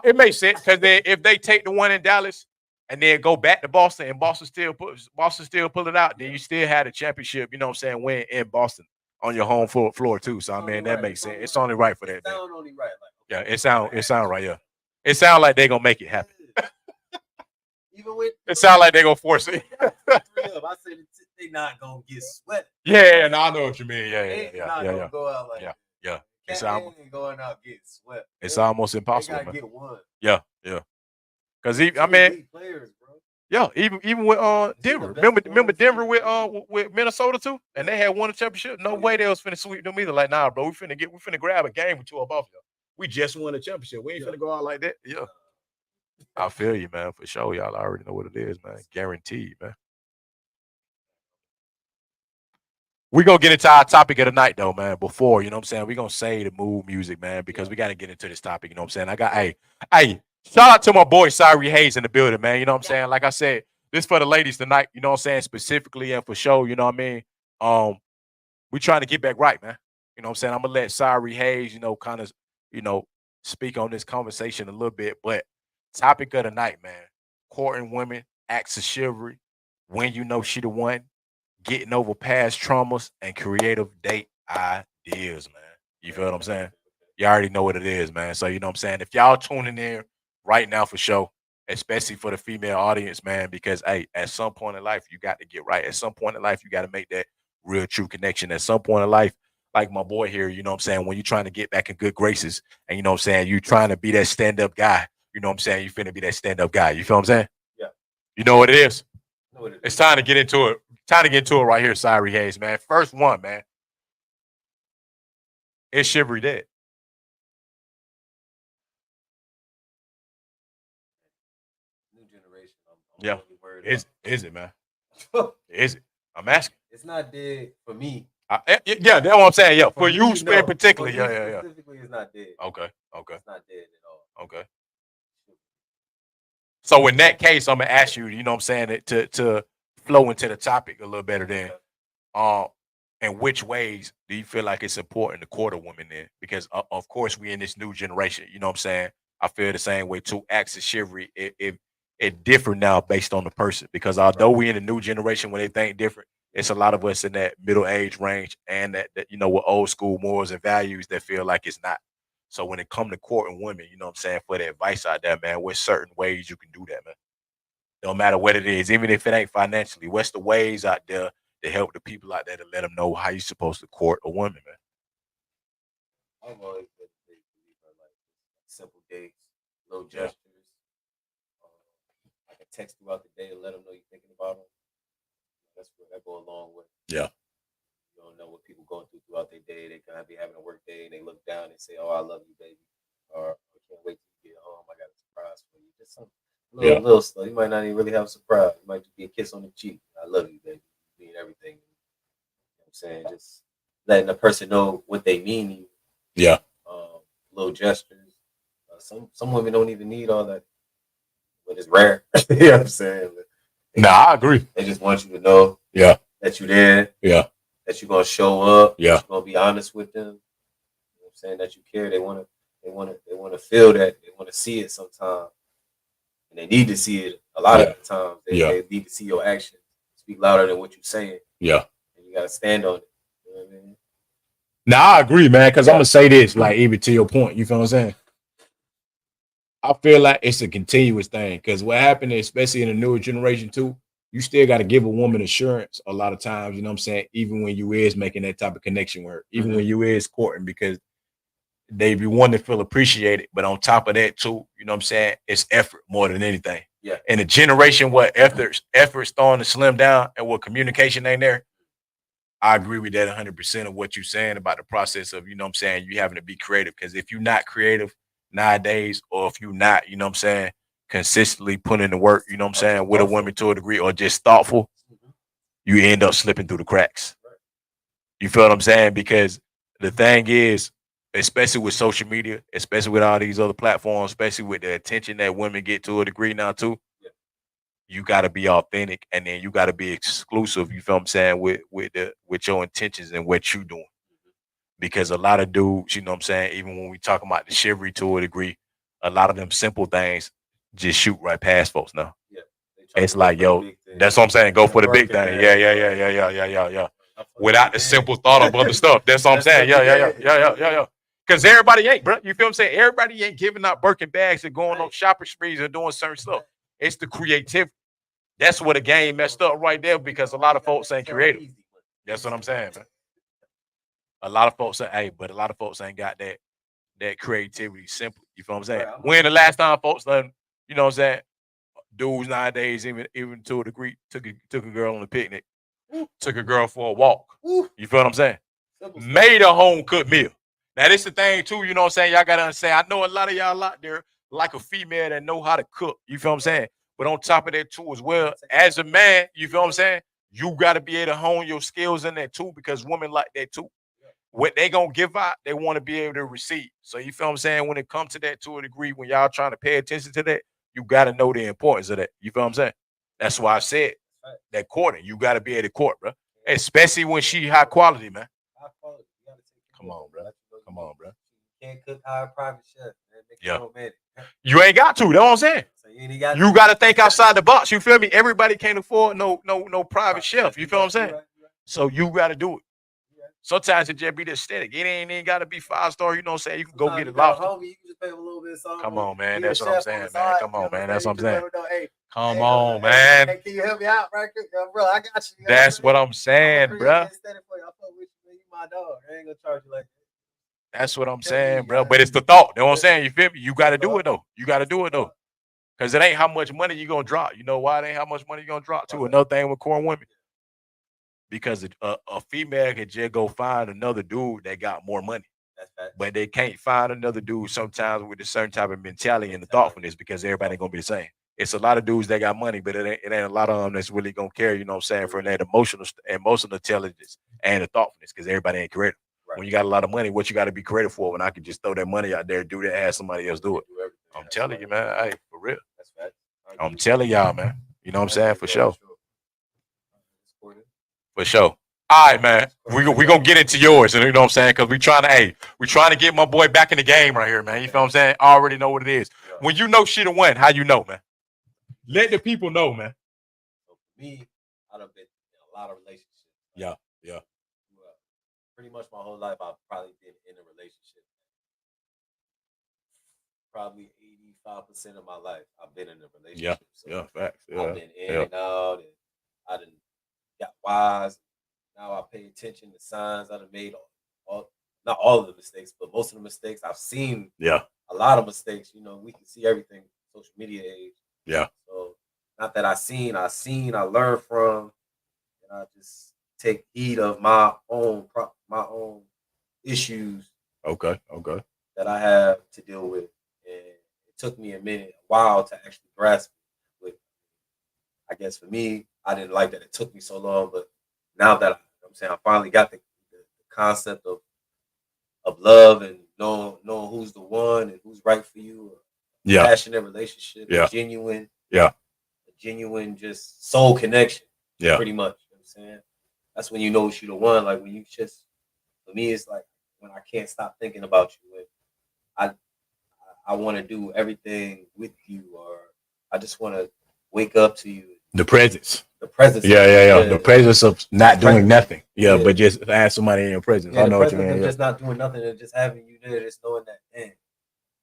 it makes sense because then if they take the one in Dallas and then go back to Boston and Boston still pull it out, then you still had a championship. You know what I'm saying? Win in Boston on your home floor too. So I mean that makes sense. It's only right for that. It sound only right. Yeah, it sound right. Yeah, it sound like they gonna make it happen. Even with it sound like they gonna force it. I said they not gonna get swept. Yeah, no, I know what you mean. They not gonna go out like yeah. It's almost going out getting swept. It's almost impossible. They gotta get one. Yeah. Because I mean, players, bro. Yeah, even with Denver. Remember Denver with Minnesota too, and they had won a championship. No way they was finna sweep them either. Like, nah, bro, we finna grab a game or two up off y'all. We just won a championship. We ain't finna go out like that. Yeah. I feel you, man, for sure. Y'all already know what it is, man. Guaranteed, man. We gonna get into our topic of the night though, man. Before, you know what I'm saying? We gonna say the mood music, man, because we gotta get into this topic, you know what I'm saying? I got hey, shout out to my boy Cyree Hayes in the building, man. You know what I'm saying? Like I said, this for the ladies tonight, you know what I'm saying, specifically and for sure, you know what I mean? We trying to get back right, man. You know what I'm saying? I'm gonna let Cyree Hayes, kind of, speak on this conversation a little bit. But topic of the night, man. Courting women, acts of chivalry, when you know she the one, getting over past traumas, and creative date ideas, man. You feel what I'm saying? You already know what it is, man. So, you know what I'm saying? If y'all tuning in right now for sure, especially for the female audience, man, because, hey, at some point in life, you got to get right. At some point in life, you got to make that real, true connection. At some point in life, like my boy here, you know what I'm saying, when you're trying to get back in good graces and, you know what I'm saying, you trying to be that stand-up guy, you know what I'm saying, you finna be that stand-up guy. You feel what I'm saying? Yeah. You know what it is? It's time to get into it. Time to get into it right here, Cyree Hayes, man. First one, man. Is chivalry dead? New generation. Yeah. Is it, man? Is it? I'm asking. It's not dead for me. Yeah, that's what I'm saying. Yeah, for you in particular. Yeah. Specifically, it's not dead. Okay. It's not dead at all. Okay. So in that case, I'm gonna ask you, you know what I'm saying, to flow into the topic a little better then. In which ways do you feel like it's important to court a woman then? Because of course we in this new generation, you know what I'm saying? I feel the same way too. Acts of chivalry, it different now based on the person. Because although we in a new generation when they think different, it's a lot of us in that middle age range and that with old school morals and values that feel like it's not. So when it come to courting women, you know what I'm saying, for the advice out there, man, what's certain ways you can do that, man? Don't matter what it is, even if it ain't financially. What's the ways out there to help the people out there to let them know how you're supposed to court a woman, man? I've always been a big believer like simple dates, little gestures. Like a text throughout the day to let them know you're thinking about them. That's what that go a long way. Yeah. You don't know what people going throughout their day. They kind of be having a work day and they look down and say, "Oh, I love you, baby," or "I can't wait till you get home. I got a surprise for you." Just some little stuff. You might not even really have a surprise. It might just be a kiss on the cheek. "I love you, baby." You mean everything. You know what I'm saying? Just letting the person know what they mean to you. Yeah. Little gestures. Some women don't even need all that, but it's rare. You know what I'm saying? I agree. They just want you to know, that you're there, that you're gonna show up, that you're gonna be honest with them. You know what I'm saying? That you care. They want to feel that. They want to see it sometimes, and they need to see it a lot of the times. They need to see your actions speak louder than what you're saying. Yeah, and you gotta stand on it. You know what I mean? I agree, man. Because I'm gonna say this, like even to your point, you feel what I'm saying? I feel like it's a continuous thing because what happened, especially in the newer generation too, you still got to give a woman assurance a lot of times, you know what I'm saying? Even when you is making that type of connection work, even when you is courting, because they be wanting to feel appreciated. But on top of that too, you know what I'm saying? It's effort more than anything. Yeah. In a generation where effort's starting to slim down and where communication ain't there, I agree with that 100% of what you're saying about the process of, you know what I'm saying, you having to be creative. Because if you're not creative nowadays, or if you're not, you know what I'm saying, consistently putting in the work, you know what I'm saying, with a woman to a degree, or just thoughtful, you end up slipping through the cracks. You feel what I'm saying? Because the thing is, especially with social media, especially with all these other platforms, especially with the attention that women get to a degree now too. Yeah. You got to be authentic, and then you got to be exclusive. You feel what I'm saying, with your intentions and what you doing. Because a lot of dudes, you know what I'm saying, even when we talk about the chivalry to a degree, a lot of them simple things just shoot right past folks now. Yeah. It's like, yo, that's what I'm saying. Go for the big thing. Yeah. Without the simple thought of other stuff. That's what I'm saying. Yeah. Because everybody ain't, bro. You feel what I'm saying? Everybody ain't giving out Birkin bags and going on shopping sprees and doing certain stuff. It's the creativity. That's what the game messed up right there because a lot of folks ain't creative. That's what I'm saying, man. A lot of folks say, hey, but a lot of folks ain't got that creativity simply. You feel what I'm saying? When the last time folks done, you know what I'm saying? Dudes nowadays, even to a degree, took a girl on a picnic, took a girl for a walk. You feel what I'm saying? Made a home cooked meal. Now this the thing too, you know what I'm saying? Y'all gotta understand. I know a lot of y'all out there like a female that know how to cook. You feel what I'm saying? But on top of that too, as well, as a man, you feel what I'm saying? You gotta be able to hone your skills in that too, because women like that too. What they gonna give out, they want to be able to receive. So you feel what I'm saying? When it comes to that to a degree, when y'all trying to pay attention to that, you gotta know the importance of that. You feel what I'm saying? That's why I said that courting. You gotta be able to court, bro. Especially when she high quality, man. High quality. You gotta take Come on, bro. Come on, bro. You can't cook high private chef, man. Yeah. You ain't got to. That's what I'm saying. So you got to think outside the box. You feel me? Everybody can't afford no private chef. You feel what I'm saying? So you got to do it. Sometimes it just be the aesthetic. It ain't got to be 5-star. You know what I'm saying? You can go get it lobster. Homie, you can just pay a little bit of something. Come on, man. That's what I'm saying, man. Come on, man. That's what I'm saying. Come on, man. Hey, can you help me out right quick? Bro, I got you. That's what I'm saying, bro. I fuck with you. You my dog. I ain't gonna charge you like that. That's what I'm saying, bro. But it's the thought. You know what I'm saying? You feel me? You got to do it, though. You got to do it, though. Because it ain't how much money you going to drop. You know why it ain't how much money you going to drop, too? Another thing with corn women. Because a female can just go find another dude that got more money. But they can't find another dude sometimes with a certain type of mentality and the thoughtfulness because everybody ain't going to be the same. It's a lot of dudes that got money, but it ain't a lot of them that's really going to care, you know what I'm saying, for that emotional intelligence and the thoughtfulness because everybody ain't creative. Right. When you got a lot of money, what you got to be creative for? When I could just throw that money out there, do that, have somebody else do it. I'm telling you, man. Hey, for real. I'm telling y'all, man. You know what I'm saying? For sure. For sure. All right, man. We gonna get into yours, and you know what I'm saying? Because we trying to get my boy back in the game right here, man. You feel what I'm saying? I already know what it is. Yeah. When you know she the one, how you know, man? Let the people know, man. So for me, I've been in a lot of relationships. Yeah. Pretty much my whole life, I've probably been in a relationship. Probably 85% of my life, I've been in a relationship. Facts. Yeah. I've been in and out, and I done got wise. Now I pay attention to signs. I've made not all of the mistakes, but most of the mistakes I've seen. Yeah. A lot of mistakes. You know, we can see everything. Social media age. Yeah. So not that I learn from, and I just take heed of my own issues. Okay. That I have to deal with, and it took me a while to actually grasp it. I guess for me, I didn't like that it took me so long, but now that I finally got the concept of love and knowing who's the one and who's right for you. Passionate relationship. Genuine. Yeah. A genuine just soul connection. Yeah. Pretty much. You know what I'm saying? That's when you know you're the one. Like when you just, for me, it's like when I can't stop thinking about you. When I want to do everything with you, or I just want to wake up to you. The presence. Yeah. The presence of not doing nothing. Yeah, but just have somebody in your presence. Yeah, I know what you mean. Just not doing nothing and just having you there, just knowing that, man,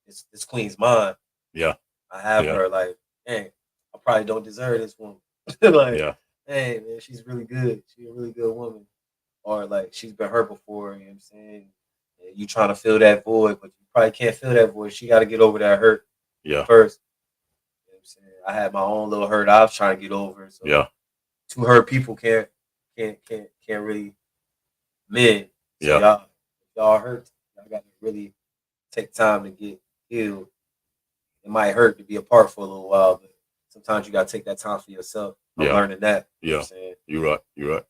this queen's mine. Yeah. I have her. Like, man, I probably don't deserve this woman. Like, hey, man, she's really good. She's a really good woman. Or like she's been hurt before. You know what I'm saying? And you trying to fill that void, but you probably can't fill that void. She got to get over that hurt. First. You know what I'm saying? I had my own little hurt I was trying to get over. So two hurt people can't really mend. So y'all hurt. Y'all got to really take time to get healed. It might hurt to be apart for a little while, but sometimes you got to take that time for yourself. I'm learning that. You know what I'm saying? You're right.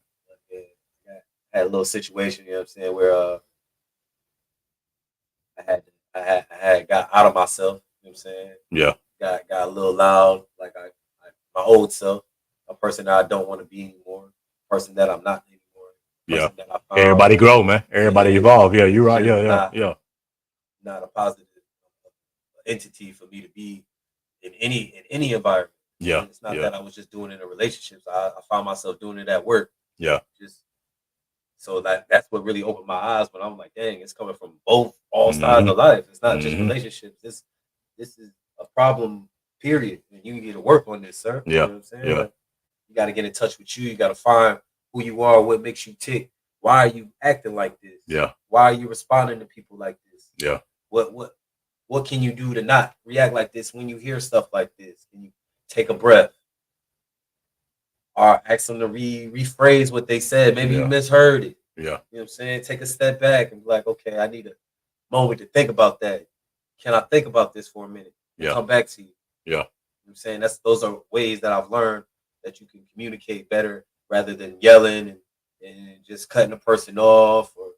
I had a little situation, you know what I'm saying, where I had got out of myself. You know what I'm saying? Yeah. Got a little loud, like my old self, a person that I don't want to be anymore, a person that I'm not anymore. Yeah. That I found, everybody grow, man. Everybody evolve. Yeah, you're right. Yeah. Not a positive entity for me to be in any environment. Yeah. It's not that I was just doing it in relationships. I found myself doing it at work. Yeah. So that's what really opened my eyes when I'm like, dang, it's coming from all sides of life. It's not just relationships. This is a problem, period. And you need to work on this, sir. Yeah. You know what I'm saying? Yeah. Like, you got to get in touch with you. You got to find who you are, what makes you tick. Why are you acting like this? Yeah. Why are you responding to people like this? Yeah. What can you do to not react like this when you hear stuff like this? Can you take a breath? Or ask them to rephrase what they said. Maybe you misheard it. Yeah. You know what I'm saying? Take a step back and be like, okay, I need a moment to think about that. Can I think about this for a minute? And come back to you. Yeah. You know what I'm saying? Those are ways that I've learned that you can communicate better rather than yelling and just cutting a person off, or, you know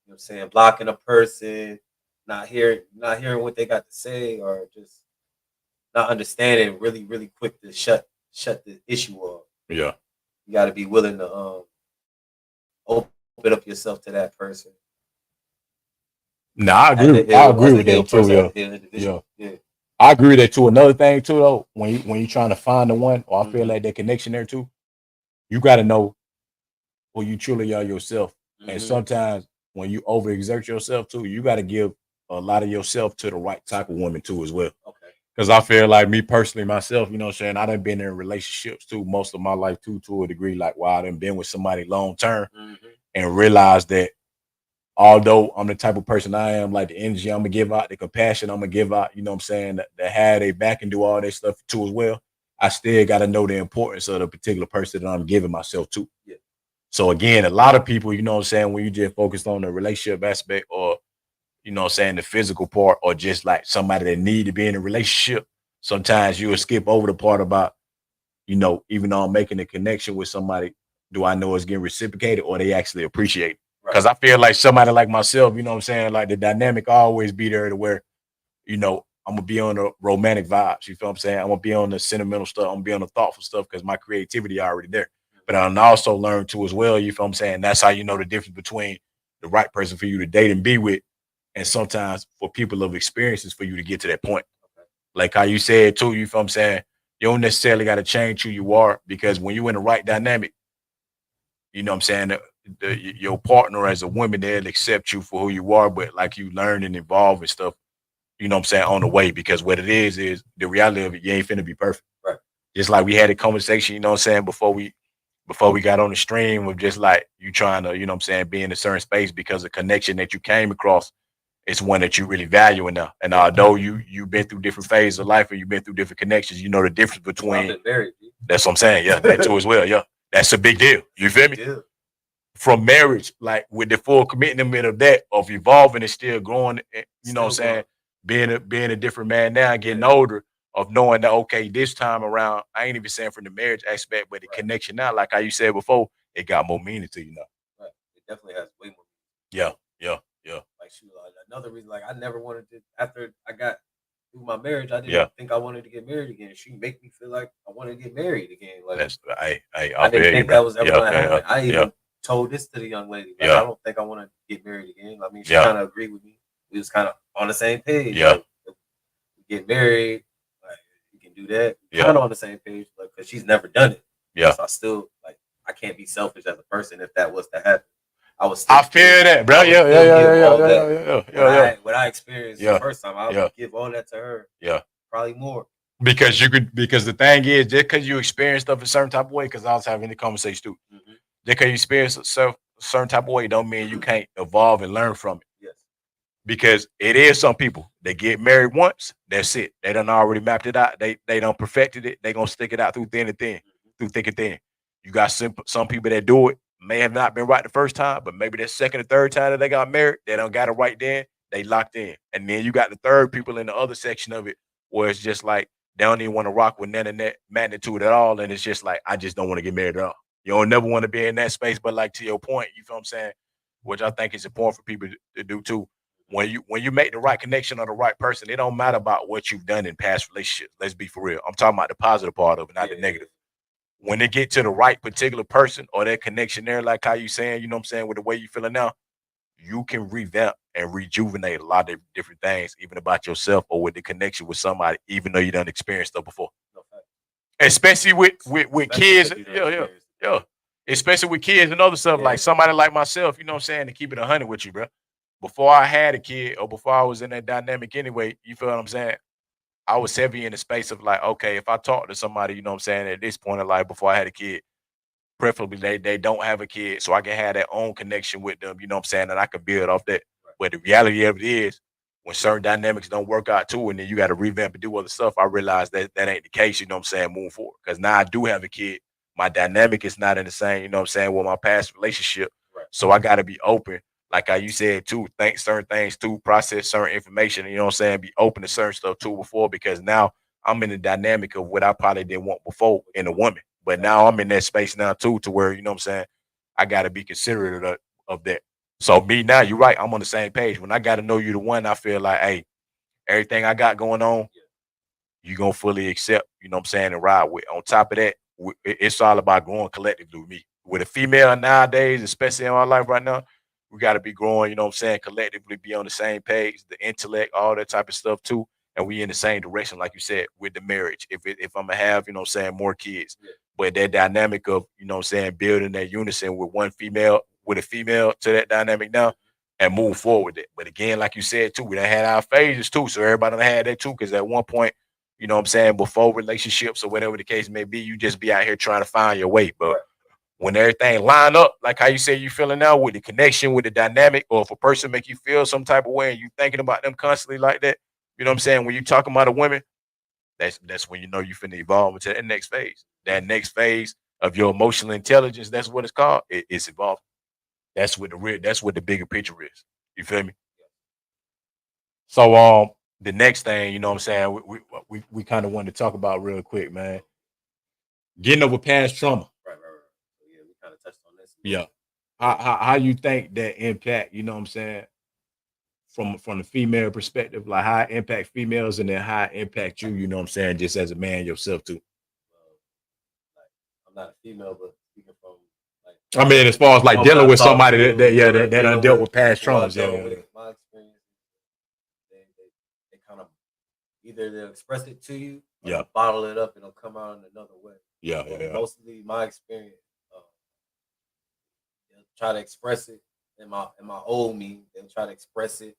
what I'm saying, blocking a person, not hearing what they got to say, or just not understanding really, really quick to shut the issue off. Yeah. You got to be willing to open up yourself to that person. No, I agree with that too. Yeah. I agree with that too. Another thing too, though, when you trying to find the one, or I feel like that connection there too, you got to know who you truly are yourself. And sometimes when you overexert yourself too, you got to give a lot of yourself to the right type of woman too as well. Okay. Because I feel like me personally, myself, you know what I'm saying, I done been in relationships too most of my life too, to a degree, like I done been with somebody long term and realized that although I'm the type of person I am, like the energy I'm gonna give out, the compassion I'm gonna give out, you know what I'm saying, that have they back and do all that stuff too as well, I still got to know the importance of the particular person that I'm giving myself to. Yeah. So again, a lot of people, you know what I'm saying, when you just focused on the relationship aspect, or, you know what I'm saying, the physical part, or just like somebody that need to be in a relationship, sometimes you will skip over the part about, you know, even though I'm making a connection with somebody, do I know it's getting reciprocated, or they actually appreciate it? Because I feel like somebody like myself, you know what I'm saying, like the dynamic always be there to where, you know, I'm gonna be on the romantic vibes. You feel what I'm saying? I'm gonna be on the sentimental stuff. I'm gonna be on the thoughtful stuff because my creativity already there. But I also learned too as well. You feel what I'm saying? That's how you know the difference between the right person for you to date and be with, and sometimes for people of experiences for you to get to that point. Like how you said too. You feel what I'm saying? You don't necessarily got to change who you are, because when you're in the right dynamic, you know what I'm saying, your partner as a woman, they'll accept you for who you are, but like you learn and evolve and stuff, you know what I'm saying, on the way. Because what it is the reality of it, you ain't finna be perfect. Right. Just like we had a conversation, you know what I'm saying, before we got on the stream, of just like you trying to, you know what I'm saying, be in a certain space because the connection that you came across is one that you really value enough. And although you've been through different phases of life and you've been through different connections, you know the difference between. I've been married. That's what I'm saying. Yeah, that too as well. Yeah, that's a big deal. You feel me? Deal. From marriage, like with the full commitment of that, of evolving and still growing, you know what I'm saying, being a different man now and getting older, of knowing that, okay, this time around, I ain't even saying from the marriage aspect, but the connection now, like how you said before, it got more meaning to you now. Right. It definitely has way more meaning. Yeah. Like, shoot, another reason, like, I never wanted to, after I got through my marriage, I didn't think I wanted to get married again. She make me feel like I wanted to get married again. Like, I didn't think that was ever going to happen. I even told this to the young lady. Like, I don't think I want to get married again. I mean, she kind of agreed with me. We was kind of on the same page. Yeah. Like, we get married, like, we can do that. Kind of on the same page, like, because she's never done it. Yeah. So I still, like, I can't be selfish as a person if that was to happen. I feel that, bro. Yeah. What I experienced the first time, I would give all that to her. Yeah. Probably more. Because the thing is, just because you experience stuff a certain type of way, because I was having the conversation too. Just because you experience a certain type of way don't mean you can't evolve and learn from it. Yes. Because it is some people that get married once, that's it. They done already mapped it out. They done perfected it. They gonna stick it out through thick and thin. You got some people that do it, may have not been right the first time, but maybe that second or third time that they got married, they done got it right then, they locked in. And then you got the third people in the other section of it, where it's just like they don't even want to rock with none of that magnitude at all. And it's just like, I just don't want to get married at all. You don't never want to be in that space. But like, to your point, you feel what I'm saying, which I think is important for people to do too. when you make the right connection on the right person, it don't matter about what you've done in past relationships. Let's be for real. I'm talking about the positive part of it, not the negative. When they get to the right particular person or that connection there, like how you saying, you know what I'm saying, with the way you feeling now, you can revamp and rejuvenate a lot of different things, even about yourself or with the connection with somebody, even though you done experienced stuff before. Especially with kids, yeah. Especially with kids and other stuff, like somebody like myself, you know what I'm saying, to keep it 100 with you, bro. Before I had a kid or before I was in that dynamic anyway, you feel what I'm saying? I was heavy in the space of like, okay, if I talk to somebody, you know what I'm saying, at this point in life before I had a kid, preferably they don't have a kid, so I can have that own connection with them, you know what I'm saying, and I can build off that. But the reality of it is, when certain dynamics don't work out too, and then you got to revamp and do other stuff, I realize that ain't the case, you know what I'm saying, moving forward. Because now I do have a kid. My dynamic is not in the same, you know what I'm saying, with my past relationship. So I got to be open, like how you said too, think certain things too, process certain information, you know what I'm saying, be open to certain stuff too before, because now I'm in the dynamic of what I probably didn't want before in a woman. But now I'm in that space now too, to where, you know what I'm saying, I got to be considerate of that. So me now, you're right, I'm on the same page. When I got to know you the one, I feel like, hey, everything I got going on, you going to fully accept, you know what I'm saying, and ride with. On top of that, it's all about growing collectively with me. With a female nowadays, especially in my life right now, we got to be growing, you know what I'm saying, collectively, be on the same page, the intellect, all that type of stuff too. And we in the same direction, like you said, with the marriage. If I'm going to have, you know what I'm saying, more kids. But that dynamic of, you know what I'm saying, building that unison with one female, with a female to that dynamic now, and move forward with it. But again, like you said too, we done had our phases too. So everybody done had that too, because at one point, you know what I'm saying, before relationships or whatever the case may be, you just be out here trying to find your way. But when everything line up, like how you say you feeling now, with the connection, with the dynamic, or if a person make you feel some type of way and you thinking about them constantly like that, you know what I'm saying, when you talking about a woman, that's when you know you finna evolve into that next phase. That next phase of your emotional intelligence, that's what it's called. It's evolving. That's what the bigger picture is. You feel me? So the next thing, you know what I'm saying, we kind of wanted to talk about real quick, man. Getting over past trauma. Right. Yeah, we kind of touched on this. Yeah. How you think that impact, you know what I'm saying, from the female perspective, like how it impact females and then how it impact you, you know what I'm saying, just as a man yourself too. Like, I'm not a female, but speaking from, like, I mean, as far as like dealing with somebody that done dealt with past traumas, my experience, they kind of either they'll express it to you, or they'll bottle it up and it'll come out in another way. Mostly my experience, they'll try to express it in my old me. They'll try to express it.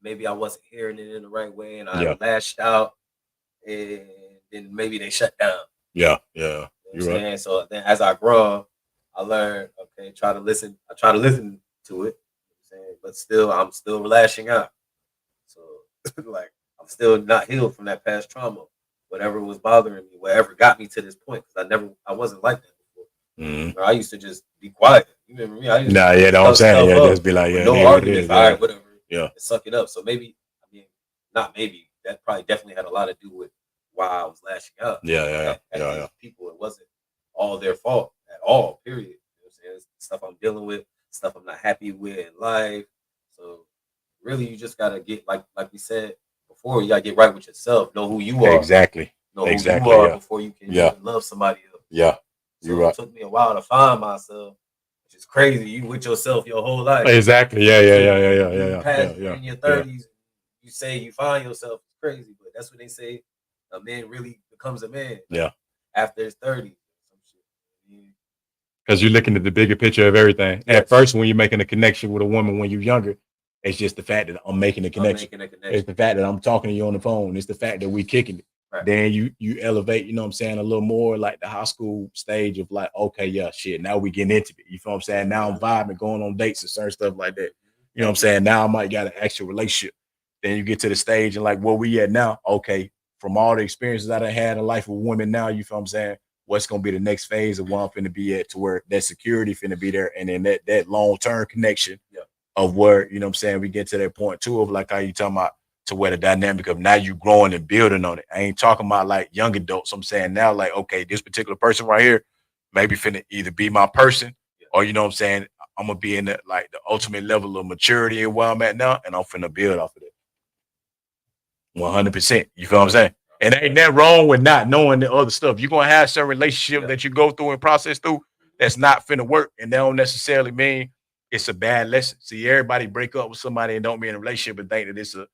Maybe I wasn't hearing it in the right way, and I lashed out, and then maybe they shut down. Yeah. You know what I'm saying? So then, as I grow, I learned, okay, try to listen. I try to listen to it, you know, but still, I'm still lashing out. So, like, I'm still not healed from that past trauma. Whatever was bothering me, whatever got me to this point, because I wasn't like that before. Mm-hmm. I used to just be quiet. You remember me? I used to I'm saying, just be like, no argument, all right, whatever. And suck it up. So maybe, I mean, not maybe, that probably definitely had a lot to do with why I was lashing out. Yeah. People, it wasn't all their fault at all. Period. You know what I'm saying? It's stuff I'm dealing with, stuff I'm not happy with in life. So really, you just gotta get, like we said before, you gotta get right with yourself. Know who you are. Exactly. Know who you are before you can even love somebody else. Yeah. So it took me a while to find myself, which is crazy. You with yourself your whole life. Exactly. Yeah. In your 30s, you say you find yourself. It's crazy, but that's what they say. A man really becomes a man. After his 30s. Because you're looking at the bigger picture of everything. At first, when you're making a connection with a woman when you're younger, it's just the fact that I'm making a connection. It's the fact that I'm talking to you on the phone. It's the fact that we kicking it. Right. Then you elevate, you know what I'm saying, a little more like the high school stage of like, okay, yeah, shit, now we getting into it. You feel what I'm saying? Now I'm vibing, going on dates and certain stuff like that. You know what I'm saying? Now I might got an actual relationship. Then you get to the stage and like, where we at now? Okay, from all the experiences that I had in life with women now, you feel what I'm saying? What's going to be the next phase of where I'm finna be at, to where that security finna be there, and then that long-term connection of where, you know what I'm saying, we get to that point too of like how you talking about, to where the dynamic of now you growing and building on it. I ain't talking about like young adults. I'm saying now, like, okay, this particular person right here maybe finna either be my person, or, you know what I'm saying, I'm gonna be in the ultimate level of maturity where I'm at now, and I'm finna build off of that. 100%. You feel what I'm saying? And ain't that wrong with not knowing the other stuff. You're gonna have certain relationships that you go through and process through that's not finna work, and that don't necessarily mean it's a bad lesson. See, everybody break up with somebody and don't be in a relationship and think that it's a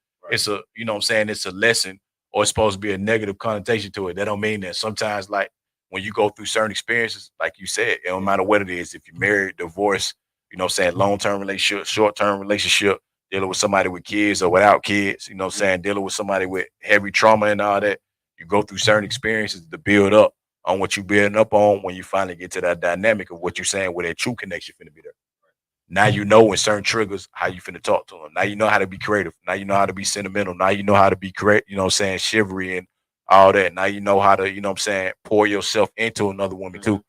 you know what I'm saying, it's a lesson or it's supposed to be a negative connotation to it. That don't mean that. Sometimes, like when you go through certain experiences, like you said, it don't matter what it is. If you're married, divorced, you know what I'm saying, long-term relationship, short-term relationship, dealing with somebody with kids or without kids, you know what I'm saying, dealing with somebody with heavy trauma and all that, you go through certain experiences to build up on what you building up on when you finally get to that dynamic of what you're saying where that true connection finna be there. Now you know when certain triggers how you finna talk to them. Now you know how to be creative. Now you know how to be sentimental. Now you know how to be correct, you know what I'm saying, chivalry and all that. Now you know how to, you know what I'm saying, pour yourself into another woman too.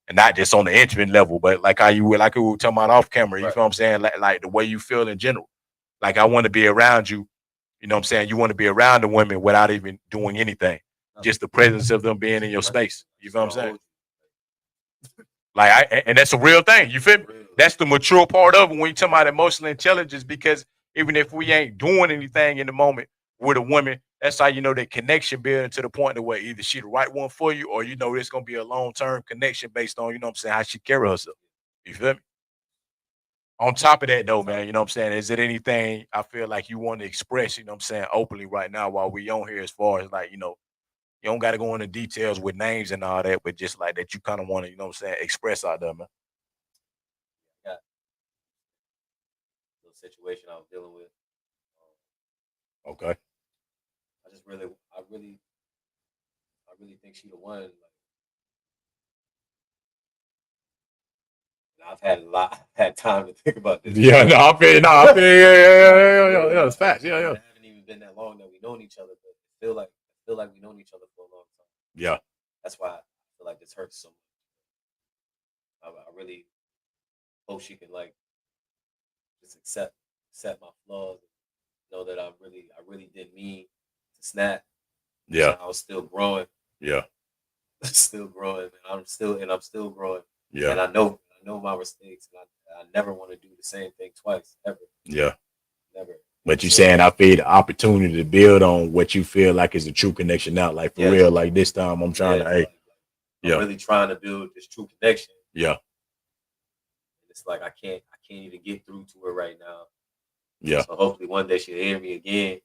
And not just on the intimate level, but like how you like we were talking about off camera, you feel what I'm saying? Like the way you feel in general. Like I want to be around you, you know what I'm saying? You want to be around the women without even doing anything. Just the presence of them being in your space. You feel what I'm saying? And that's a real thing. You feel me? That's the mature part of it when you talk about emotional intelligence, because even if we ain't doing anything in the moment with a woman, that's how you know that connection building to the point of where either she the right one for you or you know it's gonna be a long-term connection based on, you know what I'm saying, how she carry herself. You feel me? On top of that though, man, you know what I'm saying, is it anything I feel like you want to express, you know what I'm saying, openly right now while we on here as far as like, you know, you don't got to go into details with names and all that, but just like that you kind of want to, you know what I'm saying, express out there, man. Yeah. The situation I was dealing with. Okay. I really think she the one. Like, I've had time to think about this. Yeah, no, I feel, yeah, it's fast. Yeah. It haven't even been that long that we known each other, but I feel like we known each other for a long time. Yeah. That's why I feel like this hurts so much. I really hope she can like just accept my flaws, know that I really didn't mean to snap. Yeah. I was still growing. Yeah. Still growing, and I'm still growing. Yeah. And I know my mistakes, and I never want to do the same thing twice, ever. Yeah. Never. But you saying I feel the opportunity to build on what you feel like is a true connection now, like for real. Like this time, I'm trying to, I'm really trying to build this true connection. Yeah. And it's like I can't even get through to her right now. Yeah. So hopefully one day she'll hear me again.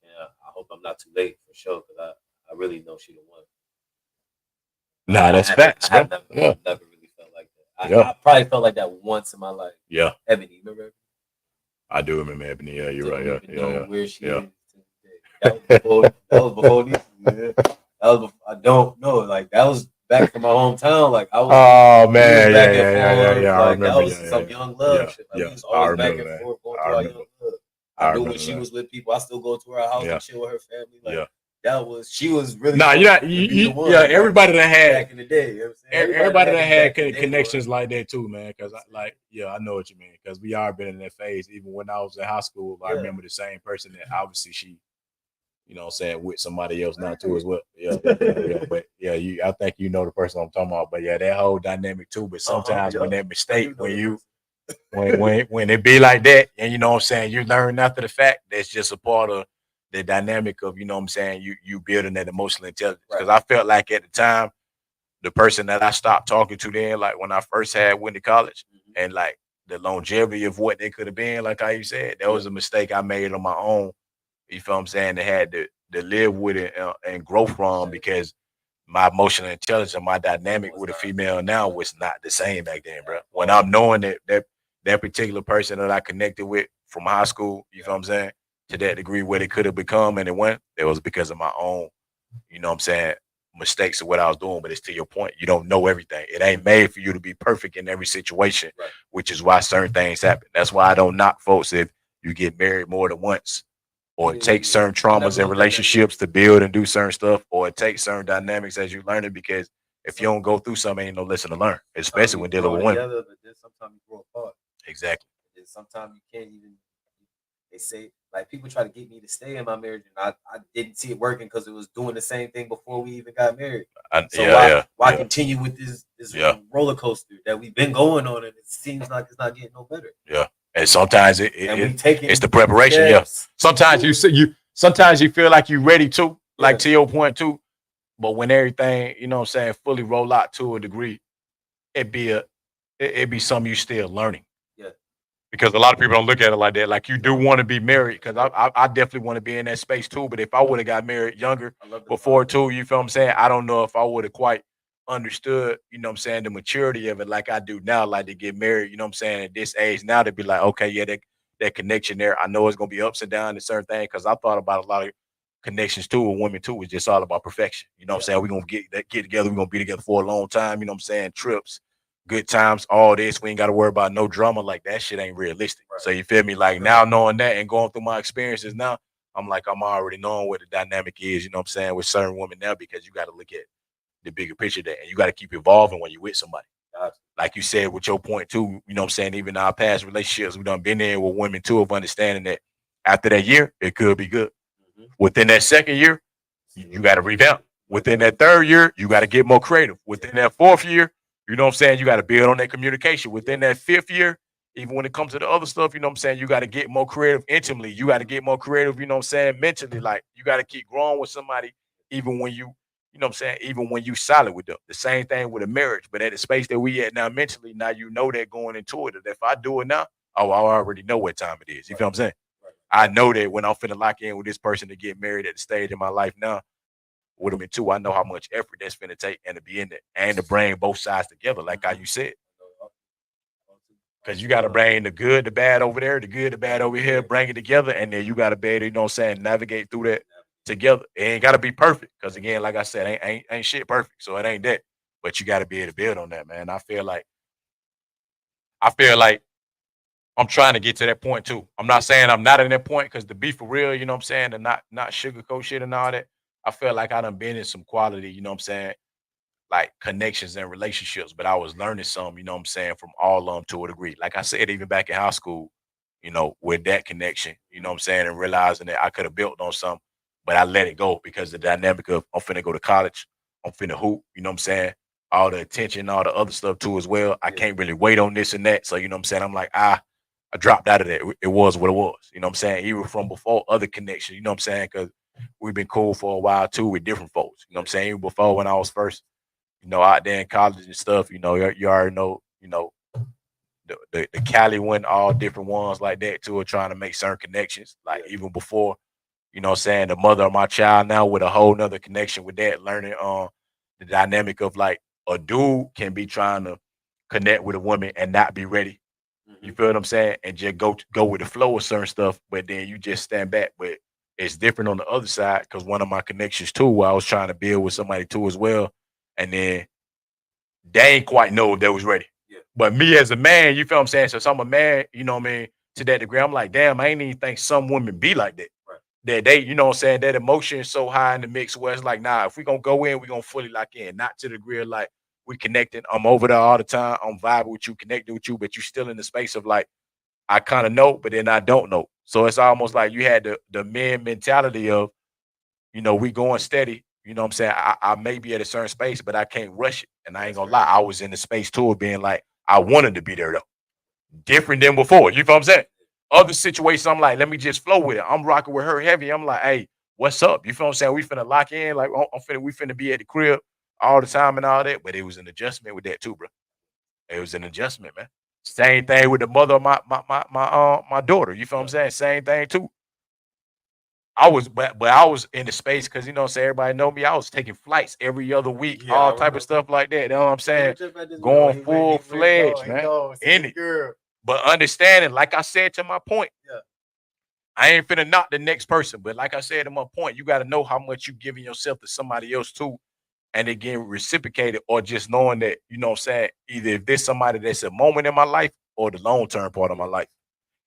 Yeah. I hope I'm not too late for sure, because I really know she the one. Nah, that's facts, bro. Never really felt like that. I probably felt like that once in my life. Yeah. Ebony, remember Ebony? I do remember Ebony. Yeah, you're right. Yeah. Where she is today. That was before these. Yeah. I don't know. Like that was back from my hometown. Like I was. Oh man, back and forth. Yeah. Like I remember. That was some young love shit. Like, we was always back and forth going through our young love. I knew when she was with people, I still go to her house and chill with her family. Like she was really. Nah, everybody that had back in the day. You know what I'm saying? Everybody that had connections like that too, man. Because I know what you mean. Because we all been in that phase. Even when I was in high school, I remember the same person that obviously she, you know what I'm saying, with somebody else now too as well. Yeah. But I think you know the person I'm talking about. But yeah, that whole dynamic too. But sometimes when that mistake, when it be like that, and you know what I'm saying, you learn after the fact, that's just a part of the dynamic of, you know what I'm saying, you building that emotional intelligence. Because I felt like at the time, the person that I stopped talking to then, like when I first went to college, and like the longevity of what they could have been, like how you said, that was a mistake I made on my own. You feel what I'm saying? They had to live with it and grow from, because my emotional intelligence and my dynamic with a female now was not the same back then, bro. When I'm knowing that particular person that I connected with from high school, you feel what I'm saying, to that degree where they could have become and it went, it was because of my own, you know what I'm saying, mistakes of what I was doing. But it's to your point, you don't know everything. It ain't made for you to be perfect in every situation, which is why certain things happen. That's why I don't knock folks if you get married more than once, or it takes certain traumas and relationships to build and do certain stuff, or it takes certain dynamics as you learn it, because if you don't go through something, ain't no lesson to learn, especially when dealing with women. But then sometimes you grow apart. Exactly. And sometimes you can't even. They say, like, people try to get me to stay in my marriage, and I didn't see it working because it was doing the same thing before we even got married. Why continue with this It's a roller coaster that we've been going on, and it seems like it's not getting no better. Yeah. And sometimes it's the preparation. Yeah. Sometimes sometimes you feel like you're ready to, like to your point too. But when everything, you know what I'm saying, fully roll out to a degree, it'd be something you still learning. Yeah. Because a lot of people don't look at it like that. Like you do want to be married, because I definitely want to be in that space too. But if I would have got married younger before too, you feel what I'm saying? I don't know if I would have quite understood, you know what I'm saying, the maturity of it like I do now, like to get married, you know what I'm saying, at this age now, to be like, okay, yeah, that connection there. I know it's gonna be ups and downs and certain things, because I thought about a lot of connections too with women too. It's just all about perfection. You know what I'm saying? We're gonna get together, we're gonna be together for a long time, you know what I'm saying? Trips, good times, all this. We ain't gotta worry about no drama. Like that shit ain't realistic. Right. So you feel me? Like now knowing that and going through my experiences now, I'm already knowing what the dynamic is, you know what I'm saying, with certain women now, because you gotta look at the bigger picture there, and you got to keep evolving when you're with somebody. Like you said with your point too, you know what I'm saying, even our past relationships, we done been there with women too, of understanding that after that year, it could be good. Within that second year, you got to revamp. Within that third year, you got to get more creative. Within that fourth year, you know what I'm saying, you got to build on that communication. Within that fifth year, even when it comes to the other stuff, you know what I'm saying, you got to get more creative intimately. You got to get more creative, you know what I'm saying, mentally. Like you got to keep growing with somebody, even when you know what I'm saying, even when you solid with them. The same thing with a marriage, but at the space that we at now mentally, now you know that going into it, that if I do it now, I already know what time it is. You feel what I'm saying? I know that when I'm finna lock in with this person to get married at the stage in my life now, with them in two, I know how much effort that's finna take, and to be in it and to bring both sides together, like how you said. Because you got to bring the good, the bad over there, the good, the bad over here, bring it together, and then you got to be able to, you know what I'm saying, navigate through that together. It ain't got to be perfect, because again, like I said, ain't shit perfect, so it ain't that. But you got to be able to build on that, man. I feel like I'm trying to get to that point too. I'm not saying I'm not in that point, because to be for real, you know what I'm saying, and not sugarcoat shit and all that. I feel like I done been in some quality, you know what I'm saying, like connections and relationships, but I was learning some, you know what I'm saying, from all of them to a degree. Like I said, even back in high school, you know, with that connection, you know what I'm saying, and realizing that I could have built on something, but I let it go because the dynamic of I'm finna go to college, I'm finna hoop, you know what I'm saying, all the attention, all the other stuff too as well. I can't really wait on this and that. So, you know what I'm saying, I'm like, I dropped out of that. It was what it was, you know what I'm saying, even from before other connections, you know what I'm saying, because we've been cool for a while too with different folks, you know what I'm saying, even before when I was first, you know, out there in college and stuff, you know, you already know, you know, the Cali one, all different ones like that too, are trying to make certain connections. Like even before, you know what I'm saying, the mother of my child now with a whole nother connection with that, learning the dynamic of like a dude can be trying to connect with a woman and not be ready. You feel what I'm saying? And just go with the flow of certain stuff, but then you just stand back. But it's different on the other side, because one of my connections too, I was trying to build with somebody too as well. And then they ain't quite know if they was ready. Yeah. But me as a man, you feel what I'm saying? So I'm a man, you know what I mean, to that degree. I'm like, damn, I ain't even think some women be like that. Right. That they, you know what I'm saying, that emotion is so high in the mix where it's like, nah, if we gonna go in, we gonna fully lock in. Not to the degree of like we connecting. I'm over there all the time. I'm vibing with you, connecting with you, but you still in the space of like, I kind of know, but then I don't know. So it's almost like you had the men mentality of, you know, we going steady. You know what I'm saying? I may be at a certain space, but I can't rush it. And I ain't gonna lie, I was in the space too of being like, I wanted to be there though. Different than before. You feel what I'm saying? Other situations, I'm like, let me just flow with it. I'm rocking with her heavy. I'm like, hey, what's up? You feel what I'm saying? We finna lock in, like we finna be at the crib all the time and all that. But it was an adjustment with that too, bro. It was an adjustment, man. Same thing with the mother of my daughter. You feel what I'm saying? Same thing too. But I was in the space because, you know, so everybody know me. I was taking flights every other week, all type of stuff like that. You know what I'm saying? Going full fledged, man. In it. But understanding, like I said to my point, I ain't finna knock the next person. But like I said to my point, you got to know how much you giving yourself to somebody else too, and it getting reciprocated, or just knowing that, you know what I'm saying, either if there's somebody that's a moment in my life or the long term part of my life.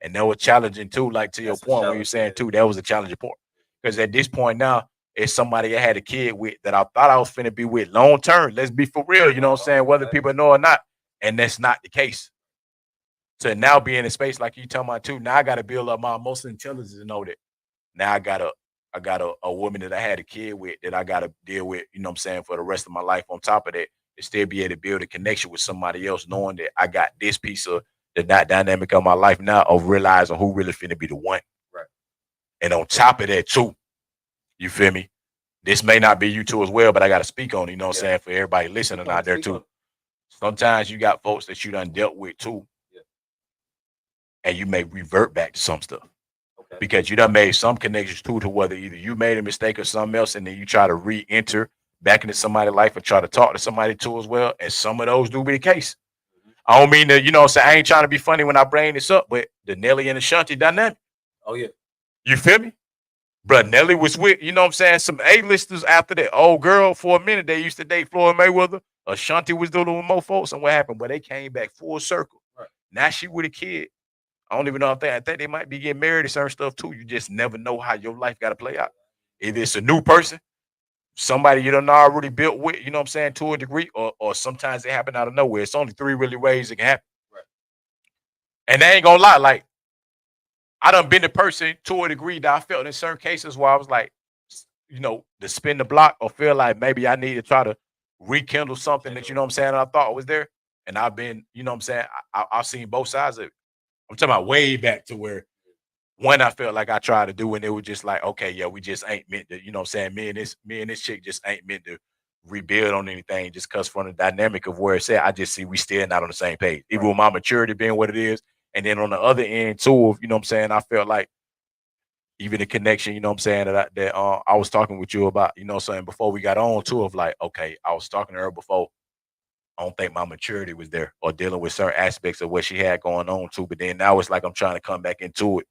And that was challenging too, like to your point when you're saying too, that was a challenging point. Because at this point now, it's somebody I had a kid with that I thought I was finna be with long term. Let's be for real, you know what I'm saying, whether people know or not. And that's not the case. So now be in a space like you talking about too, now I gotta build up my emotional intelligence to know that now I got a woman that I had a kid with that I gotta deal with, you know what I'm saying, for the rest of my life on top of that. to still be able to build a connection with somebody else, knowing that I got this piece of the dynamic of my life now of realizing who really finna be the one. Right. And on top of that too, you feel me? This may not be you too as well, but I got to speak on it, you know what I'm saying, for everybody listening out there too. Sometimes you got folks that you done dealt with too, and you may revert back to some stuff. Okay. Because you done made some connections too to whether either you made a mistake or something else, and then you try to re-enter back into somebody's life and try to talk to somebody too as well. And some of those do be the case. I don't mean to, you know, say I ain't trying to be funny when I bring this up, but the Nelly and the Shanti dynamic. Oh yeah. You feel me? Bruh, Nelly was with, you know what I'm saying, some A-listers after that. Old girl, for a minute, they used to date Floyd Mayweather. Ashanti was dealing with more folks, and what happened? But they came back full circle. Right. Now she with a kid. I don't even know if I think they might be getting married and certain stuff too. You just never know how your life got to play out. Either it's a new person, somebody you don't already built with, you know what I'm saying, to a degree, or sometimes it happen out of nowhere. It's only three really ways it can happen. Right. And they ain't gonna lie, like, I done been the person to a degree that I felt in certain cases where I was like, you know, to spin the block or feel like maybe I need to try to rekindle something that, you know what I'm saying, I thought was there. And I've been, you know what I'm saying, I've seen both sides of it. I'm talking about way back to where one I felt like I tried to do, and it was just like, okay, yeah, we just ain't meant to, you know what I'm saying, me and this chick just ain't meant to rebuild on anything just because from the dynamic of where it's at, I just see we still not on the same page. Even with my maturity being what it is. And then on the other end too, of, you know what I'm saying, I felt like even the connection, you know what I'm saying, that I was talking with you about, you know what I'm saying, before we got on too, of like, okay, I was talking to her before. I don't think my maturity was there or dealing with certain aspects of what she had going on too. But then now it's like I'm trying to come back into it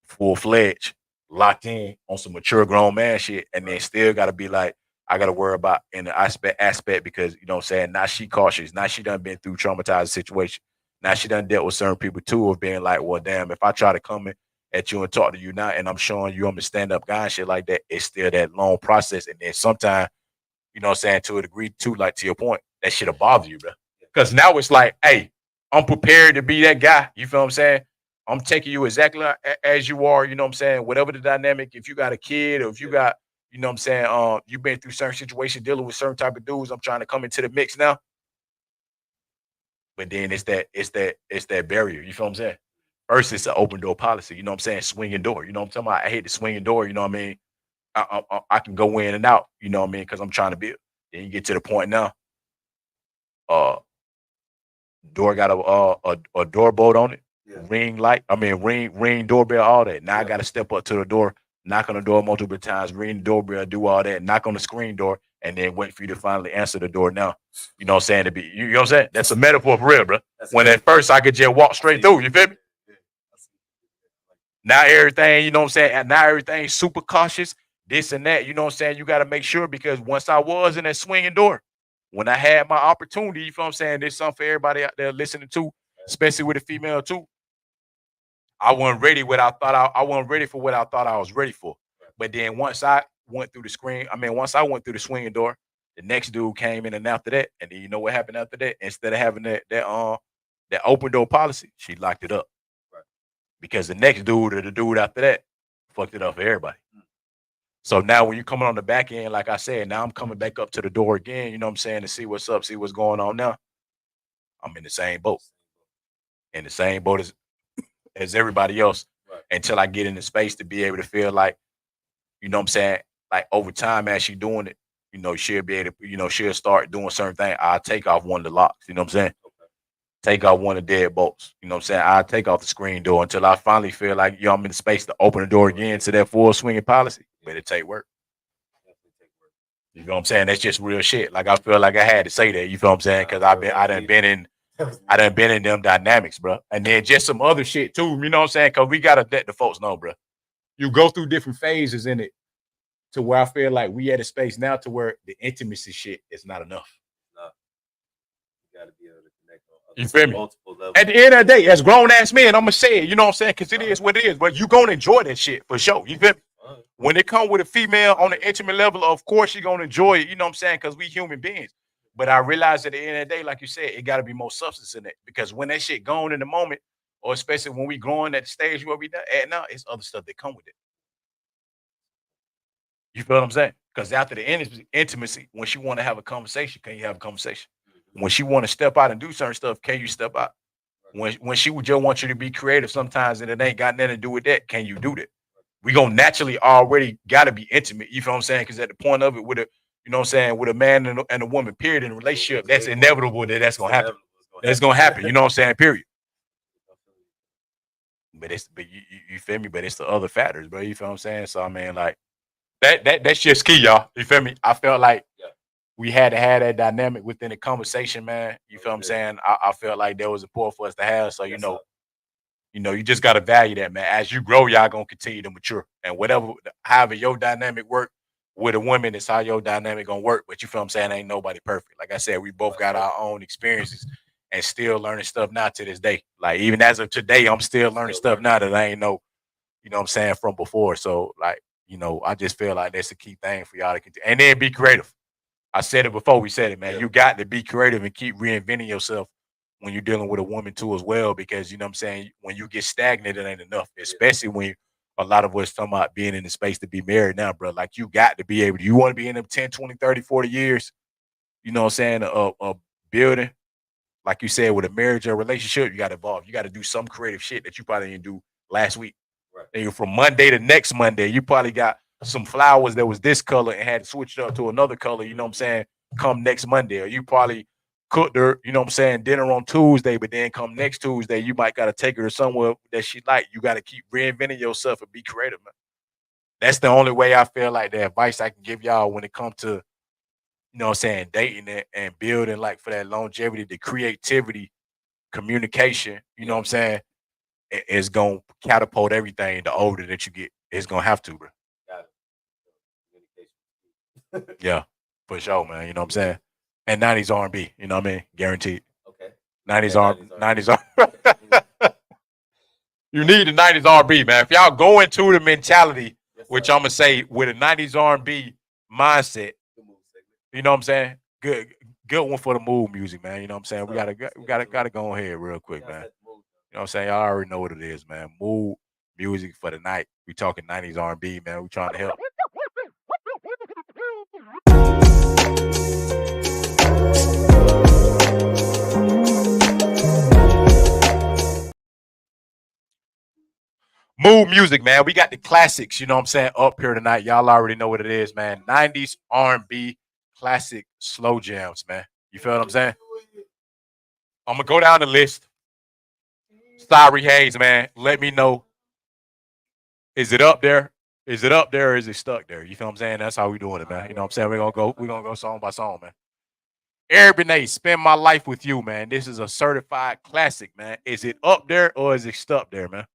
full fledged, locked in on some mature grown man shit, and then still got to be like, I got to worry about in the aspect because, you know what I'm saying, now she cautious. Now she done been through traumatized situation. Now she done dealt with certain people too of being like, well, damn, if I try to come in at you and talk to you now and I'm showing you I'm a stand-up guy and shit like that, it's still that long process. And then sometimes, you know what I'm saying, to a degree too, like to your point, that shit'll bother you, bro. Because now it's like, hey, I'm prepared to be that guy. You feel what I'm saying? I'm taking you exactly as you are, you know what I'm saying? Whatever the dynamic, if you got a kid or if you got, you know what I'm saying, you've been through certain situations dealing with certain type of dudes, I'm trying to come into the mix now. But then it's that barrier, you feel what I'm saying? First, it's an open door policy, you know what I'm saying? Swinging door, you know what I'm talking about? I hate the swinging door, you know what I mean? I can go in and out, you know what I mean? Because I'm trying to build. Then you get to the point now, door got a door bolt on it. Yeah. Ring doorbell, all that. Now I got to step up to the door, knock on the door multiple times, ring the doorbell, do all that, knock on the screen door, and then wait for you to finally answer the door. Now, you know what I'm saying? To be, you know what I'm saying? That's a metaphor for real, bro. When at first I could just walk straight through, you feel me? Now everything, you know what I'm saying? And now everything's super cautious, this and that, you know what I'm saying? You got to make sure because once I was in that swinging door, when I had my opportunity, you feel what I'm saying? There's something for everybody out there listening to, especially with a female too. I wasn't ready what I thought I wasn't ready for what I thought I was ready for. But then once I went through once I went through the swinging door, the next dude came in and after that, and then you know what happened after that? Instead of having that open door policy, she locked it up. Right. Because the next dude or the dude after that fucked it up for everybody. So now when you coming on the back end, like I said, now I'm coming back up to the door again, you know what I'm saying, to see what's up, see what's going on now. I'm in the same boat. In the same boat as everybody else. Right. Until I get in the space to be able to feel like, you know what I'm saying, like over time as she doing it, you know, she'll be able to, you know, she'll start doing certain things. I'll take off one of the locks, you know what I'm saying? Okay. Take off one of the deadbolts, you know what I'm saying? I'll take off the screen door until I finally feel like, yo, I'm in the space to open the door again to that full swinging policy. But it take work. You know what I'm saying? That's just real shit. Like I feel like I had to say that, you feel what I'm saying? Because I done been in them dynamics, bro. And then just some other shit too, you know what I'm saying? Because we gotta let the folks know, bro. You go through different phases in it to where I feel like we at a space now to where the intimacy shit is not enough. No. You gotta be able to connect on you feel me? Multiple levels. At the end of the day, as grown ass men, I'm gonna say it, you know what I'm saying? Because it is what it is, but you gonna enjoy that shit for sure. You feel me? When it come with a female on the intimate level, of course you're gonna enjoy it, you know what I'm saying? Because we human beings. But I realize at the end of the day, like you said, it got to be more substance in it. Because when that shit gone in the moment, or especially when we growing at the stage where we at now, it's other stuff that come with it. You feel what I'm saying? Because after the intimacy, when she want to have a conversation, can you have a conversation? When she want to step out and do certain stuff, can you step out? When she would just want you to be creative sometimes and it ain't got nothing to do with that, can you do that? We gonna naturally already gotta be intimate. You feel what I'm saying? Because at the point of it, with a you know what I'm saying, with a man and a woman, period, in a relationship, that's inevitable that's gonna happen. That's gonna happen. You know what I'm saying? Period. But you feel me? But it's the other factors, bro. You feel what I'm saying? So I mean, like that's just key, y'all. You feel me? I felt like we had to have that dynamic within the conversation, man. You feel what I'm saying? I felt like there was important for us to have. So you just gotta value that, man. As you grow, y'all gonna continue to mature. And however your dynamic work with a woman is how your dynamic gonna work. But you feel what I'm saying? Ain't nobody perfect. Like I said, we both got our own experiences and still learning stuff now to this day. Like even as of today, I'm still learning stuff now that I ain't know, you know what I'm saying, from before. So like, I just feel like that's a key thing for y'all to continue. And then be creative. I said it before we said it, man. You got to be creative and keep reinventing yourself when you're dealing with a woman too as well, because you know what I'm saying, when you get stagnant, it ain't enough, especially when a lot of us talking about being in the space to be married now, bro. Like you got to be able to, you want to be in them 10, 20, 30, 40 years, you know what I'm saying, a building, like you said, with a marriage or relationship, you got to evolve. You got to do some creative shit that you probably didn't do last week. Right. And from Monday to next Monday, you probably got some flowers that was this color and had to switch it up to another color, you know what I'm saying, come next Monday. Or you probably cooked her, you know what I'm saying, dinner on Tuesday, but then come next Tuesday, you might got to take her to somewhere that she like. You got to keep reinventing yourself and be creative, man. That's the only way I feel like the advice I can give y'all when it comes to, you know what I'm saying, dating and building, like for that longevity, the creativity, communication, you know what I'm saying, is going to catapult everything the older that you get. It's going to have to, bro. Got it. Yeah, for sure, man. You know what I'm saying? And 90s R&B, you know what I mean? Guaranteed. Okay. 90s R&B. You need the 90s R&B, man. If y'all go into the mentality, which I'm going to say with a 90s R&B mindset, you know what I'm saying? Good one for the mood music, man. You know what I'm saying? We gotta go ahead real quick, man. You know what I'm saying? Y'all already know what it is, man. Mood music for the night. We talking 90s R&B, man. We trying to help. Mood music, man. We got the classics, you know what I'm saying, up here tonight. Y'all already know what it is, man. 90s R&B classic slow jams, man. You feel what I'm saying? I'm going to go down the list. Sorry, Hayes, man. Let me know. Is it up there? Is it up there or is it stuck there? You feel what I'm saying? That's how we doing it, man. You know what I'm saying? We're gonna go song by song, man. Eric Benet, Spend My Life With You, man. This is a certified classic, man. Is it up there or is it stuck there, man?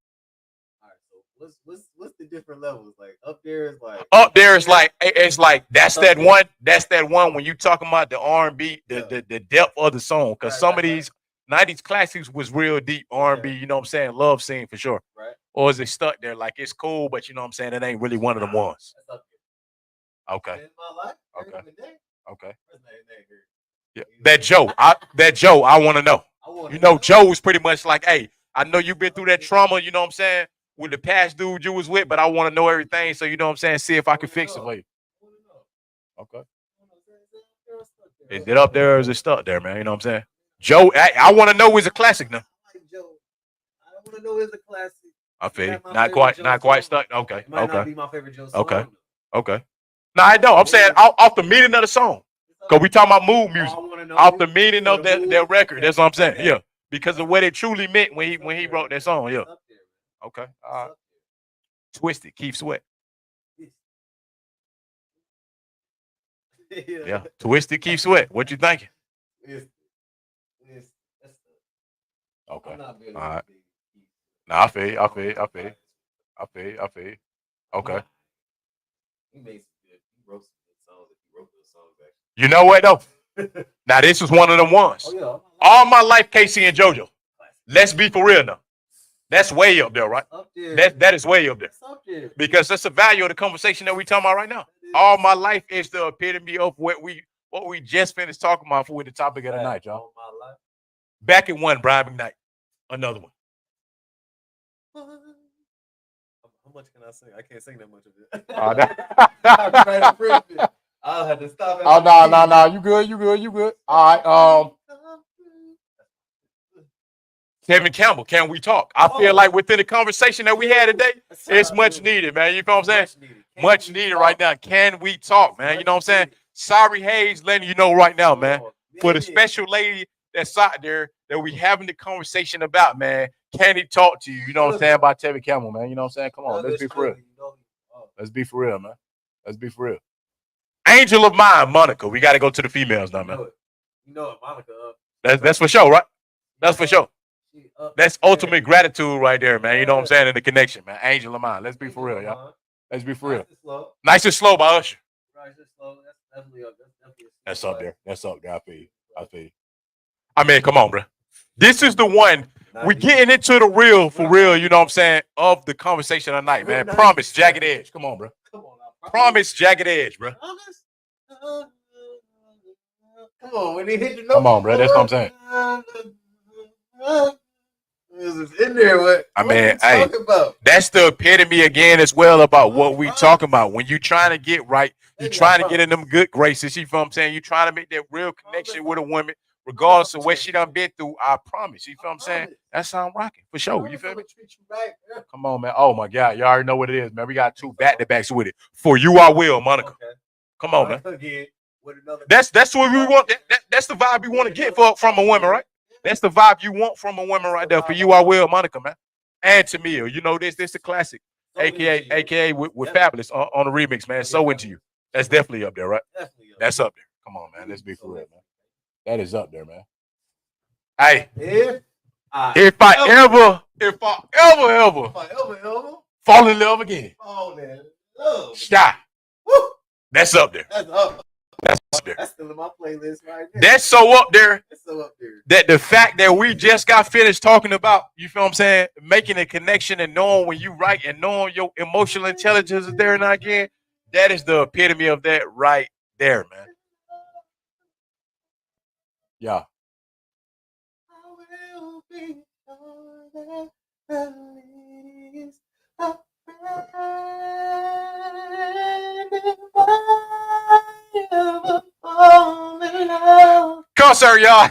What's the different levels? Like up there is like that's that one when you talking about the R&B, the depth of the song, because some of these 90s classics was real deep R&B, you know what I'm saying, love scene for sure. Right. Or is it stuck there like it's cool, but you know what I'm saying, it ain't really one of them ones. Okay. Okay. Yeah. That Joe, I want to know. You know, Joe was pretty much like, hey, I know you've been through that trauma, you know what I'm saying, with the past dude you was with, but I want to know everything, so you know what I'm saying, see if I can fix it for you. Okay. Is it up there or is it stuck there, man? You know what I'm saying? Joe, I want to know is a classic now. I want to know is a classic. I feel you. Not quite stuck. Okay. It might not be my favorite Joe song. Okay. No, I don't. I'm saying off the meaning of the song. Because we talking about mood music. Off the meaning of that record. That's what I'm saying. Yeah. Because of what it truly meant when he wrote that song. Yeah. Okay. All right. Twisted, Keith Sweat. Yeah. Twisted, Keith Sweat. What you thinking? Okay. All right. Nah, I feel you. Okay. You know what though? Now this is one of the ones. All My Life, Casey and JoJo. Let's be for real now. That's way up there, right? That is way up there. Because that's the value of the conversation that we talking about right now. All My Life is the epitome of what we just finished talking about for the topic of the night, y'all. Back at one, Brian McKnight. Another one. How much can I sing? I can't sing that much of it. I'll have to stop it. Oh, no. You good. All right. Kevin Campbell, can we talk? I feel like within the conversation that we had today, it's much needed, man. You know what I'm saying? Much needed right now. Can we talk, man? You know what I'm saying? Sorry, Hayes, letting you know right now, man. For the special lady that's out there that we having the conversation about, man. Can he talk to you? You know what I'm saying? About Kevin Campbell, man. You know what I'm saying? Come on, let's be for real. Let's be for real, man. Let's be for real. Angel of mine, Monica. We got to go to the females now, man. You know it, Monica. That's for sure, right? That's for sure. That's ultimate gratitude right there, man. You know what I'm saying? In the connection, man. Angel of mine. Let's be for real, y'all. Let's be for real. Nice and slow by Usher. Nice and slow. That's definitely up. That's up there. That's up there. I feel you. I feel you. I mean, come on, bro. This is the one. We're getting into the real, for real, you know what I'm saying, of the conversation tonight, man. Promise, Jagged Edge. Come on, bro. Promise, Jagged Edge, bro. Come on, when they hit the note. Come on, bro. That's what I'm saying. It's in there. What hey, that's the epitome again as well about what we talking about. When you trying to get right, you trying to get in them good graces. You feel what I'm saying? You trying to make that real connection with a woman, regardless of what she done been through. I promise. You feel what I'm saying? That's how I'm rocking for sure. You feel me? Come on, man. Oh my God, you already know what it is, man. We got 2 back-to-backs with it. For you, I will, Monica. Come on, man. That's what we want. That's the vibe we want to get from a woman, right? That's the vibe you want from a woman right there. For you, I will, Monica, man. And TIMEOUT, you know this is a classic, aka with Fabulous on the remix, man. So into you. That's definitely up there, right? That's up there. Come on, man. Let's be for real, man. That is up there, man. Hey, if I ever fall in love again, stop. That's up there. That's up there. That's still in my playlist right there. That's so up there. That's so up there. That the fact that we just got finished talking about, you feel what I'm saying, making a connection and knowing when you right and knowing your emotional intelligence is there and again, that is the epitome of that right there, man. Yeah. Concert, y'all.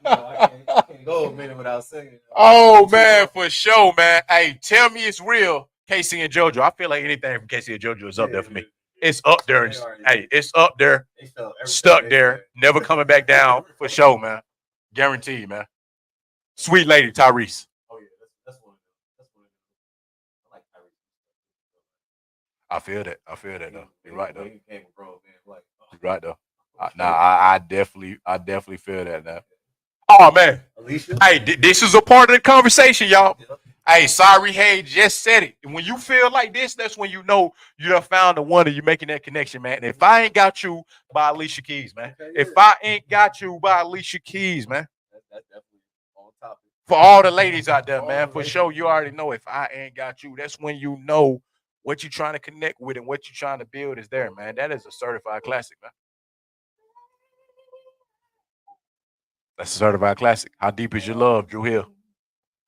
I can't go a minute without singing. Oh man, for sure, man. Hey, tell me it's real. Casey and JoJo. I feel like anything from Casey and JoJo is up there for me. It's up there. Hey, it's up there. Stuck there. Never coming back down for sure, man. Guaranteed, man. Sweet lady, Tyrese. Oh yeah, that's one. That's one. I like Tyrese. I feel that though. You're right though. You're right though. I definitely feel that now. Oh man, Alicia. Hey, this is a part of the conversation, y'all. Yep. Hey, sorry, hey, just said it. When you feel like this, that's when you know you done found the one and you're making that connection, man. And if I ain't got you, by Alicia Keys, man. Okay, yeah. If I ain't got you, by Alicia Keys, man. That's definitely on topic. For all the ladies out there, man, for sure, you already know if I ain't got you, that's when you know what you're trying to connect with and what you're trying to build is there, man. That is a certified classic, man. That's a certified classic. How deep is your love, Drew Hill?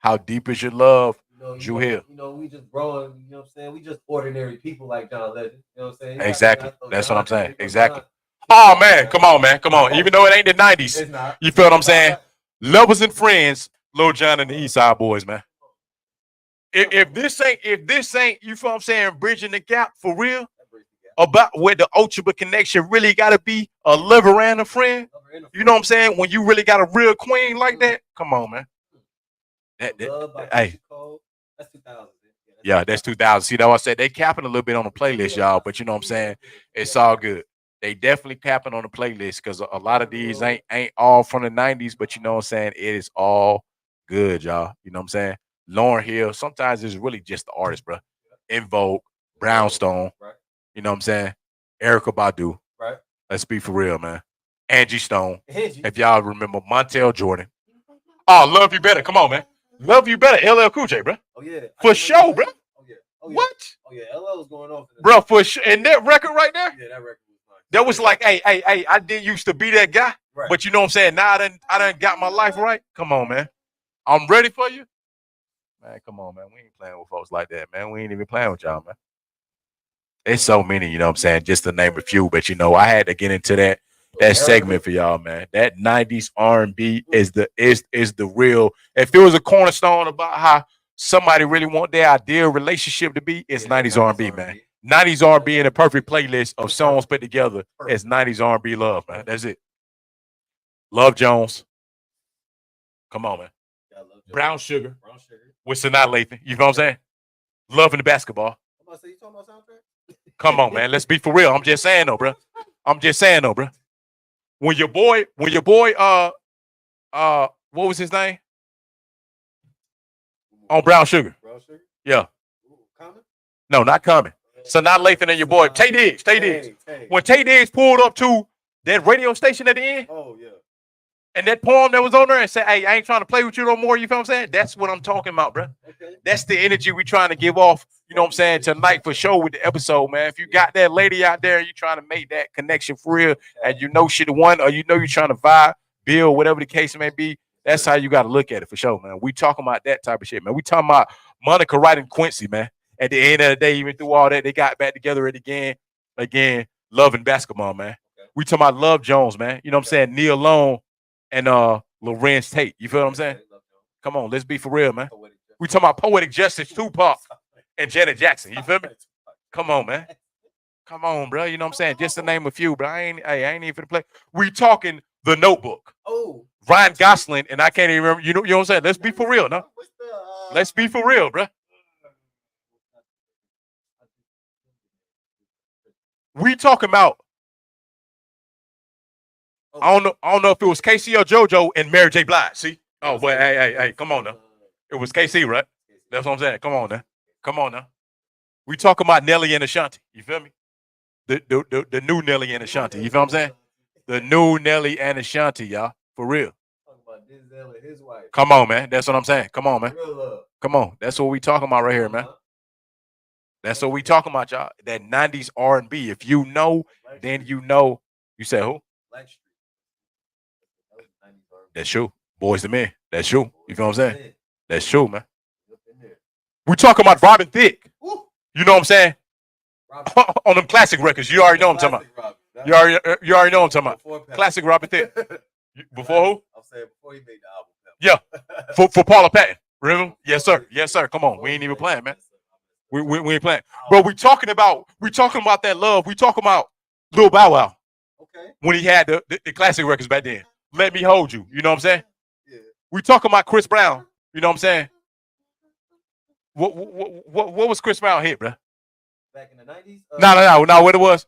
How deep is your love, Drew Hill? You know, we just growing, you know what I'm saying? We just ordinary people like John Legend. You know what I'm saying? Exactly. That's what I'm saying. Exactly. Oh, man. Come on, man. Come on. Even though it ain't the 90s. It's not. You feel what I'm saying? Lovers and friends, Lil Jon and the East Side Boys, man. If this ain't, you feel what I'm saying, bridging the gap for real, about where the Ultra connection really got to be a lover and a friend. You know what I'm saying? When you really got a real queen like that, come on, man. Hey, that's 2000. Yeah, that's 2000. See, that I said they capping a little bit on the playlist, y'all. But you know what I'm saying? It's all good. They definitely capping on the playlist because a lot of these ain't all from the 90s. But you know what I'm saying? It is all good, y'all. You know what I'm saying? Lauryn Hill. Sometimes it's really just the artist, bro. In Vogue, Brownstone. You know what I'm saying? Erykah Badu. Right. Let's be for real, man. Angie Stone. If y'all remember Montel Jordan. Oh, Love You Better. Come on, man. Love You Better. LL Cool J, bro. Oh, yeah. For sure, bro. Oh, yeah. Oh, yeah. What? Oh, yeah. LL was going off. Bro, for sure. And that record right there? Yeah, that record was nice. That was like, hey, I didn't used to be that guy. Right. But you know what I'm saying? Now I done got my life right. Come on, man. I'm ready for you. Man, come on, man. We ain't playing with folks like that, man. We ain't even playing with y'all, man. It's so many, you know what I'm saying? Just to name a few. But, you know, I had to get into that that segment for y'all, man. That 90s R&B is the real. If it was a cornerstone about how somebody really want their ideal relationship to be, it's 90s R&B, man. 90s R&B in a perfect playlist of songs put together as 90s R&B love, man. That's it. Love Jones. Come on, man. Brown Sugar. With Sanaa Lathan. You know what I'm saying? Loving the basketball. Come on, man. Let's be for real. I'm just saying though, bro. When your boy, what was his name? On Brown Sugar. Yeah. No, not Common. Sanaa Lathan and your boy Tay Diggs. When Tay Diggs pulled up to that radio station at the end. Oh yeah. And that poem that was on there and said, "Hey, I ain't trying to play with you no more." You feel what I'm saying? That's what I'm talking about, bro. Okay. That's the energy we trying to give off. You know what I'm saying? Tonight for sure with the episode, man. If you got that lady out there, you trying to make that connection for real, and you know she the one, or you know you're trying to vibe, build, whatever the case may be. That's how you got to look at it for sure, man. We talking about that type of shit, man. We talking about Monica Wright and Quincy, man. At the end of the day, even through all that, they got back together again, loving basketball, man. Okay. We talking about Love Jones, man. You know what I'm saying? Neil Long and Lorenz Tate. You feel what I'm saying? Come on, let's be for real, man. We talking about Poetic Justice, Tupac, and Janet Jackson. You feel me? Come on, man. Come on, bro. You know what I'm saying? Just to name a few, bro. I ain't even finna play. We talking The Notebook. Oh. Ryan Gosling, and I can't even remember. You know what I'm saying? Let's be for real, no? Let's be for real, bro. We talking about. I don't know if it was KC or JoJo and Mary J. Blige. See? Oh, but hey, come on now. It was KC, right? That's what I'm saying. Come on now. We talking about Nelly and Ashanti. You feel me? The new Nelly and Ashanti. You feel what I'm saying? The new Nelly and Ashanti, y'all. For real. Come on, man. That's what I'm saying. Come on, man. Come on. That's what we talking about right here, man. That's what we talking about, y'all. That 90s R&B. If you know, then you know. You said who? That's true. Boys to Men. That's true. You feel what I'm saying? That's true, man. We talking about Robin Thicke. You know what I'm saying? On them classic records. You already know what I'm talking about. You already know what I'm talking about. Classic Robin Thicke. Before who? I'm saying before he made the album. Yeah. For Paula Patton. Remember? Yes, sir. Yes, sir. Come on. We ain't even playing, man. We ain't playing. Bro, we talking about that love. We talking about Lil Bow Wow. Okay. When he had the classic records back then. Let Me Hold You. You know what I'm saying? Yeah. We talking about Chris Brown. You know what I'm saying? What was Chris Brown hit, bro? Back in the 90s? No. What it was?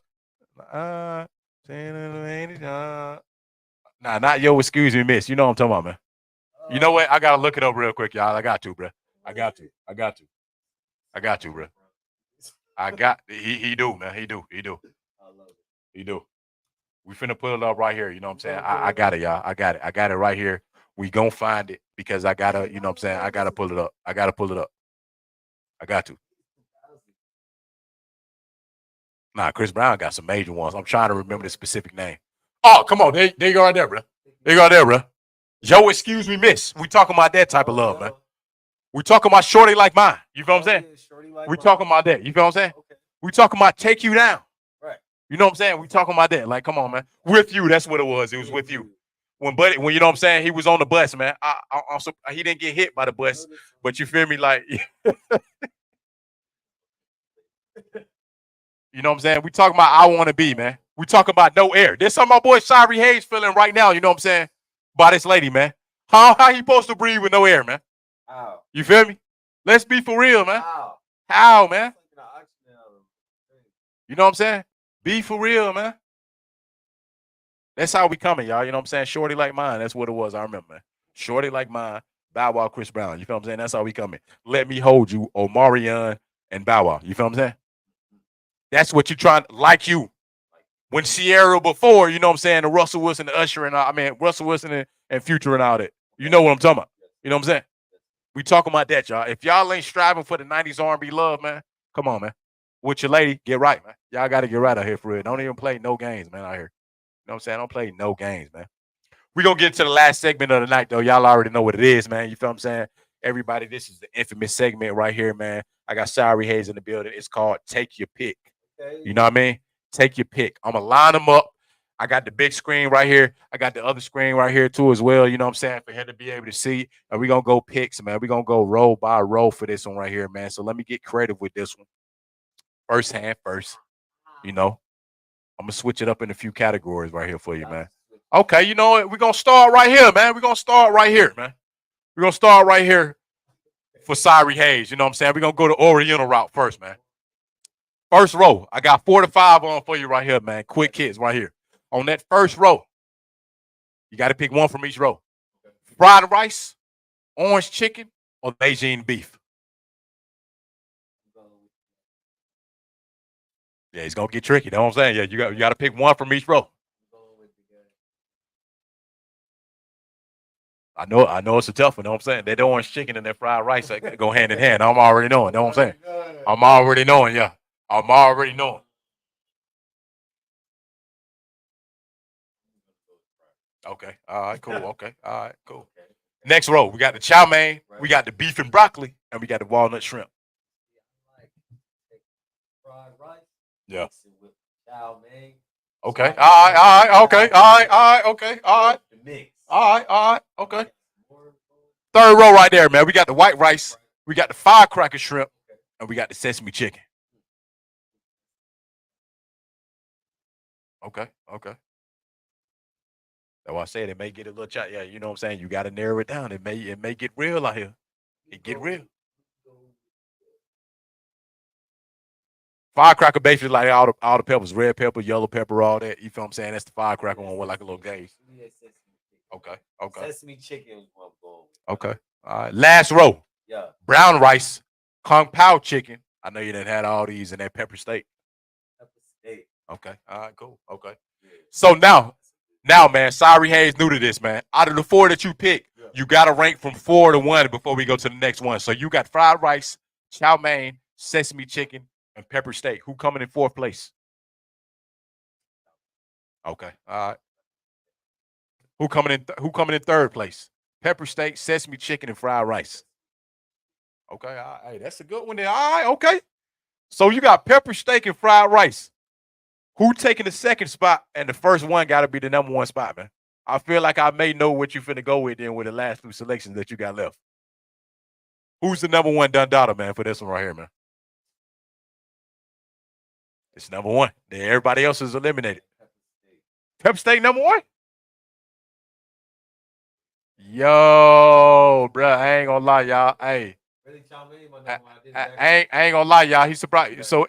Nah, not Yo, Excuse Me, Miss. You know what I'm talking about, man. You know what? I got to look it up real quick, y'all. I got to, bro. I got to, bro. He do, man. He do. He do. We finna put it up right here. You know what I'm saying? I got it, y'all. I got it right here. We gonna find it because I gotta, you know what I'm saying? I gotta pull it up. I got to. Nah, Chris Brown got some major ones. I'm trying to remember the specific name. Oh, come on. There you go right there, bro. Yo, Excuse Me, Miss. We talking about that type of love, man. We talking about Shorty Like Mine. You feel what I'm saying? We talking about that. You feel what I'm saying? Okay. We talking about Take You Down. Right. You know what I'm saying? We talking about that. Like, come on, man. With You. That's what it was. It was with you. When you know what I'm saying, he was on the bus, man. He didn't get hit by the bus, but you feel me, like, you know what I'm saying? We talking about I Want to Be, man. We talking about No Air. There's something my boy Shari Hayes feeling right now. You know what I'm saying? By this lady, man. How he supposed to breathe with no air, man? How? You feel me? Let's be for real, man. How, man? You know what I'm saying? Be for real, man. That's how we coming, y'all. You know what I'm saying? Shorty Like Mine. That's what it was. I remember, man. Shorty Like Mine. Bow Wow, Chris Brown. You feel what I'm saying? That's how we coming. Let Me Hold You, Omarion, and Bow Wow. You feel what I'm saying? That's what you trying, like you. When Sierra before, you know what I'm saying, the Russell Wilson, the Usher, and Russell Wilson and Future and all that. You know what I'm talking about. You know what I'm saying? We talking about that, y'all. If y'all ain't striving for the 90s R&B love, man, come on, man. With your lady, get right, man. Y'all got to get right out here for real. Don't even play no games, man, out here. You know what I'm saying? Don't play no games, man. We're going to get to the last segment of the night, though. Y'all already know what it is, man. You feel what I'm saying? Everybody, this is the infamous segment right here, man. I got Shari Hayes in the building. It's called Take Your Pick. Okay. You know what I mean? Take your pick. I'm going to line them up. I got the big screen right here. I got the other screen right here too as well. You know what I'm saying? For him to be able to see. And we're going to go picks, man. We're going to go row by row for this one right here, man. So let me get creative with this one. First hand first. You know, I'm going to switch it up in a few categories right here for you, man. Okay, you know what? We're going to start right here, man. We're going to start right here, man. We're going to start right here for Cyree Hayes. You know what I'm saying? We're going to go the Oriental route first, man. First row. I got 4 to 5 on for you right here, man. Quick hits right here. On that first row, you got to pick one from each row. Fried rice, orange chicken, or Beijing beef? Yeah, it's going to get tricky. You know what I'm saying? Yeah, you got to pick one from each row. I know it's a tough one. You know what I'm saying? That orange chicken and that fried rice go hand in hand. I'm already knowing. You know what I'm saying? I'm already knowing, yeah. I'm already knowing. Okay. All right, cool. Okay. All right, cool. Next row, we got the chow mein, we got the beef and broccoli, and we got the walnut shrimp. Fried rice. Yeah. With chow mein. Okay. All right. Okay. All right. Okay. All right. The mix. All right. Okay. Third row right there, man. We got the white rice, we got the firecracker shrimp, and we got the sesame chicken. Okay. That's why I said it may get a little chat. Yeah, you know what I'm saying? You got to narrow it down. It may get real out here. It get real. Firecracker basically like all the peppers, red pepper, yellow pepper, all that. You feel what I'm saying? That's the firecracker one with like a little gauge. Okay. Sesame chicken is what I'm going with. Okay. All right. Last row. Yeah. Brown rice, kung pao chicken. I know you done had all these in that pepper steak. Okay. All right, cool. Okay. Yeah. So now, man, Cyree Hayes new to this, man. Out of the 4 that you pick, you got to rank from 4 to 1 before we go to the next one. So you got fried rice, chow mein, sesame chicken, and pepper steak. Who coming in 4th place? Okay. All right. Who coming in 3rd place? Pepper steak, sesame chicken, and fried rice. Okay. All right. Hey, that's a good one there. All right. Okay. So you got pepper steak and fried rice. Who taking the 2nd spot, and the first one got to be the number 1 spot, man? I feel like I may know what you finna go with then with the last 2 selections that you got left. Who's the number 1 Dundada, man, for this one right here, man? It's number 1. Then everybody else is eliminated. Pepper steak number 1? Yo, bro, I ain't gonna lie, y'all. Hey, I ain't gonna lie, y'all. He's surprised. So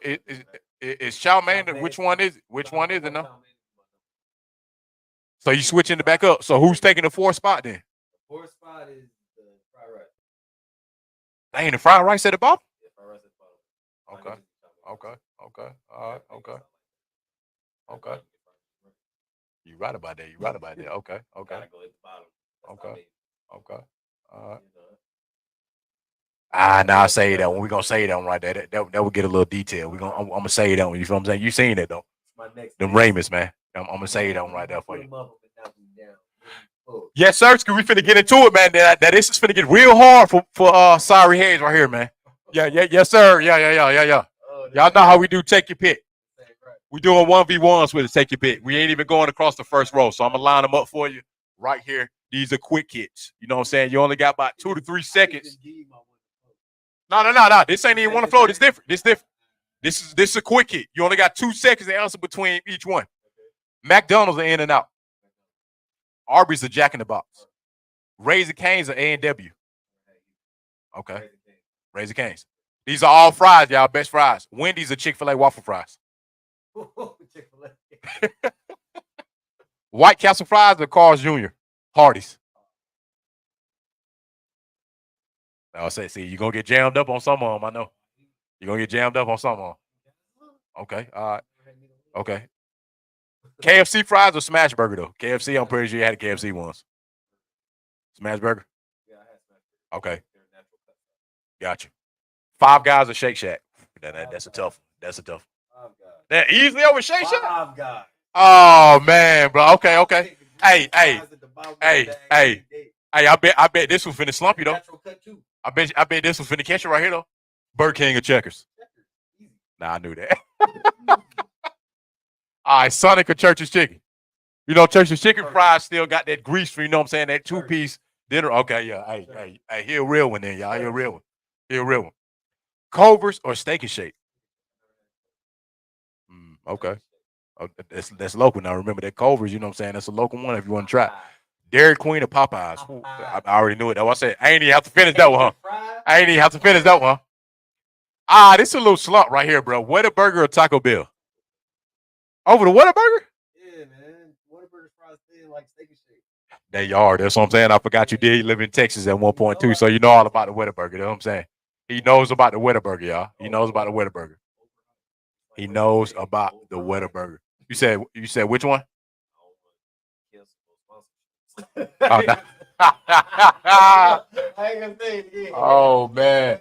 it's chow mein. Which one is it? Which one is it now? So you switching it back up. So who's taking the 4th spot then? The 4th spot is the fried rice. Ain't the fried rice at the bottom? Yeah, fried rice at the bottom. Okay. All right. Okay. You right about that. Okay. Gotta go at the bottom. Okay. All right. Now I say that one. We're gonna say that one right there. That will get a little detail. I'm gonna say that one. You feel what I'm saying? You seen it though. Them Raymond's, man. I'm gonna say that one right there for you. Yes, sir. We finna get into it, man. That this is finna get real hard for Cyree Hayes right here, man. Yeah. Yes, sir. Yeah. Y'all know how we do take your pick. We doing 1v1s with it, take your pick. We ain't even going across the first row. So I'm gonna line them up for you right here. These are quick hits. You know what I'm saying? You only got about 2 to 3 seconds. No. This ain't even one to flow. This different. This is a quick hit. You only got 2 seconds to answer between each one. McDonald's are In and Out. Arby's are Jack in the Box. Raising Cane's are A&W. Okay. Raising Cane's. These are all fries, y'all. Best fries. Wendy's are Chick-fil-A waffle fries. Chick-fil-A. White Castle fries or Carl's Jr. Hardee's. I'll say, see, you're going to get jammed up on some of them, I know. You're going to get jammed up on some of them. Okay, all right. Okay. KFC fries or Smash Burger, though? KFC, I'm pretty sure you had a KFC once. Smash Burger? Yeah, I had Smash Burger. Okay. Got you. Five Guys or Shake Shack? That's a tough one. That's a tough one. That easily over Shake Shack? Five Guys. Oh, man, bro. Okay. Hey. I bet this one finna slump you, though. I bet this one finna catch you right here, though. Burger King or Checkers? Nah, I knew that. All right, Sonic or Church's Chicken? You know, Church's chicken fries still got that grease, you know what I'm saying? That 2-piece dinner. Okay, yeah. Hey, he a real one then, y'all. He a real one. He a real one. Culver's or Steak and Shake? Okay. Oh, that's local now. Remember that Culver's, you know what I'm saying? That's a local one if you want to try. Dairy Queen or Popeyes? Ooh, I already knew it. That's what I said. I ain't even have to finish that one, huh? I ain't even have to finish that one. This is a little slump right here, bro. Whataburger or Taco Bell? Over the Whataburger? Yeah, man. Whataburger fries thin like Steak and Shake. There you are. That's what I'm saying. I forgot you did live in Texas at one point too, so you know all about the Whataburger. You know what I'm saying? He knows about the Whataburger, y'all. He knows about the Whataburger. He knows about the Whataburger. You said which one? Oh, no. I ain't gonna say it again. Oh man.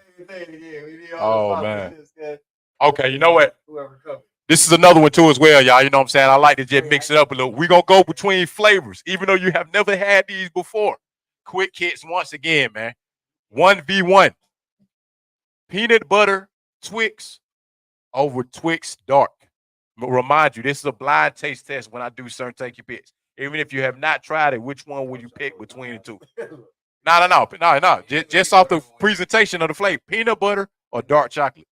Oh man. Okay, you know what? This is another one too as well, y'all. You know what I'm saying? I like to just mix it up a little. We're gonna go between flavors, even though you have never had these before. Quick hits once again, man. 1v1. Peanut butter Twix over Twix Dark. But remind you, this is a blind taste test when I do certain take your picks. Even if you have not tried it, which one would you pick between the two? No. Just off the presentation of the flavor. Peanut butter or dark chocolate?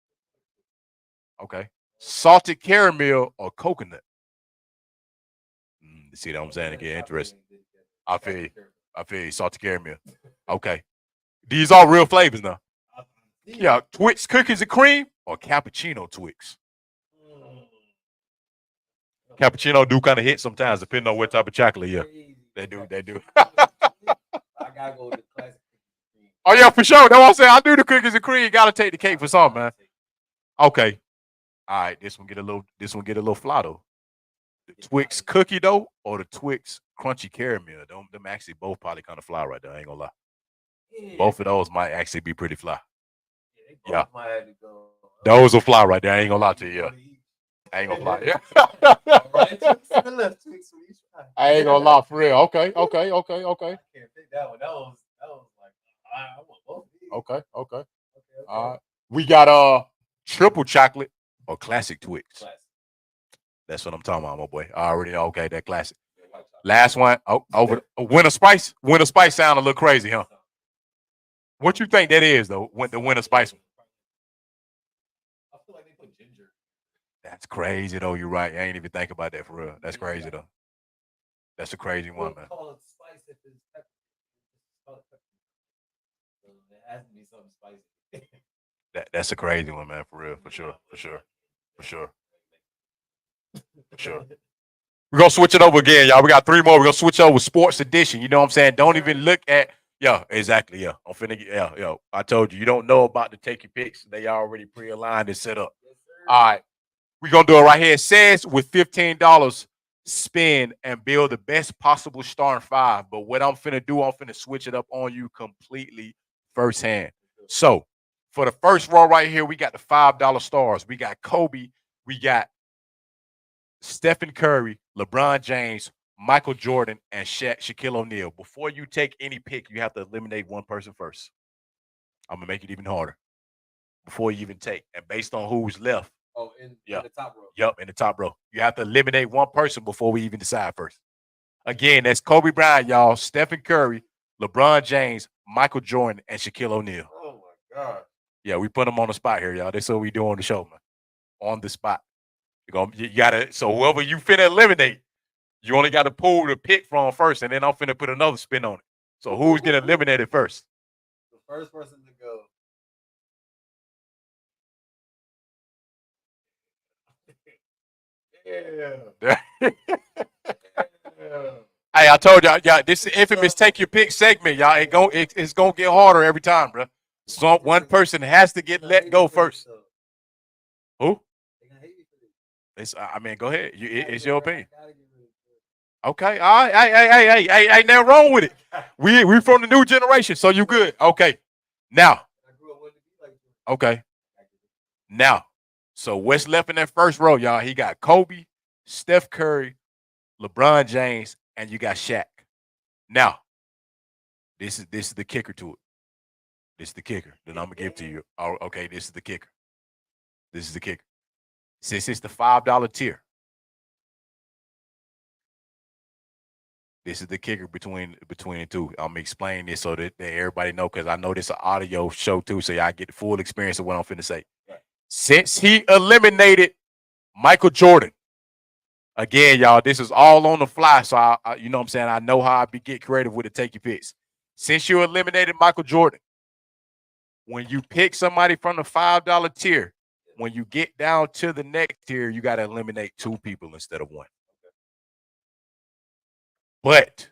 Okay. Salted caramel or coconut? See what I'm saying? It get interesting. I feel you. Salted caramel. Okay. These are real flavors now. Yeah. Twix cookies and cream or cappuccino Twix? Cappuccino do kind of hit sometimes, depending on what type of chocolate. Yeah, they do. I gotta go with the classic. Oh yeah, for sure. That's what I'm saying. I do the cookies and cream. Gotta take the cake for something, man. Okay. All right. This one get a little fly though. The Twix cookie dough or the Twix crunchy caramel. Them actually both probably kind of fly right there. I ain't gonna lie. Yeah. Both of those might actually be pretty fly. Yeah. Those will fly right there. I ain't gonna lie to you. Yeah. I ain't gonna lie. Yeah. I ain't gonna lie for real. Okay. I can't think that one. That was like I want both of these. Okay. All right. We got triple chocolate or classic Twix. Classic. That's what I'm talking about, my boy. I already know. Okay, that classic. Last one. Over Winter Spice. Winter Spice sound a little crazy, huh? What you think that is though? The Winter Spice one. I feel like they put ginger. That's crazy though. You're right. I ain't even think about that for real. That's crazy though. That's a crazy one, man. Call it spice if it's pepper. It has to be something spicy. That's a crazy one, man. For real, for sure. We're gonna switch it over again, y'all. We got 3 more. We're gonna switch over sports edition. You know what I'm saying? Don't even look at exactly. Yeah. I'm finna I told you don't know about the take your picks. They already pre-aligned and set up. All right. We're gonna do it right here. It says with $15, spin and build the best possible starting 5. But what I'm finna do, I'm finna switch it up on you completely firsthand. So for the first row right here, we got the $5 stars. We got Kobe, we got Stephen Curry, LeBron James, Michael Jordan, and Shaquille O'Neal. Before you take any pick, you have to eliminate one person first. I'm gonna make it even harder before you even take. And based on who's left. Oh, in the top row. Yep, in the top row. You have to eliminate one person before we even decide first. Again, that's Kobe Bryant, y'all, Stephen Curry, LeBron James, Michael Jordan, and Shaquille O'Neal. Oh my God. Yeah, we put them on the spot here, y'all. That's what we do on the show, man. On the spot. You gotta. So whoever you finna eliminate, you only got to pull the pick from first, and then I'm finna put another spin on it. So who's getting eliminated first? The first person to go. Yeah. Hey, I told y'all, this is infamous take your pick segment, y'all. It's gonna get harder every time, bro. So one person has to get let go first. Who? Go ahead. It's your opinion. Okay. All right. Hey, ain't nothing wrong with it. We from the new generation, so you good. Okay. Now. Okay. Now. So what's left in that first row, y'all? He got Kobe, Steph Curry, LeBron James, and you got Shaq. Now, this is the kicker to it. This is the kicker that I'm gonna give to you. Oh, okay, this is the kicker. Since it's the $5 tier, This is the kicker between the two. I'm gonna explain this so that everybody know, because I know this is an audio show too, so y'all get the full experience of what I'm finna say. Right. Since he eliminated Michael Jordan, again, y'all, this is all on the fly, so I you know what I'm saying, I know how I get creative with the take your picks. Since you eliminated Michael Jordan, when you pick somebody from the $5 tier, when you get down to the next tier, you got to eliminate 2 people instead of 1. But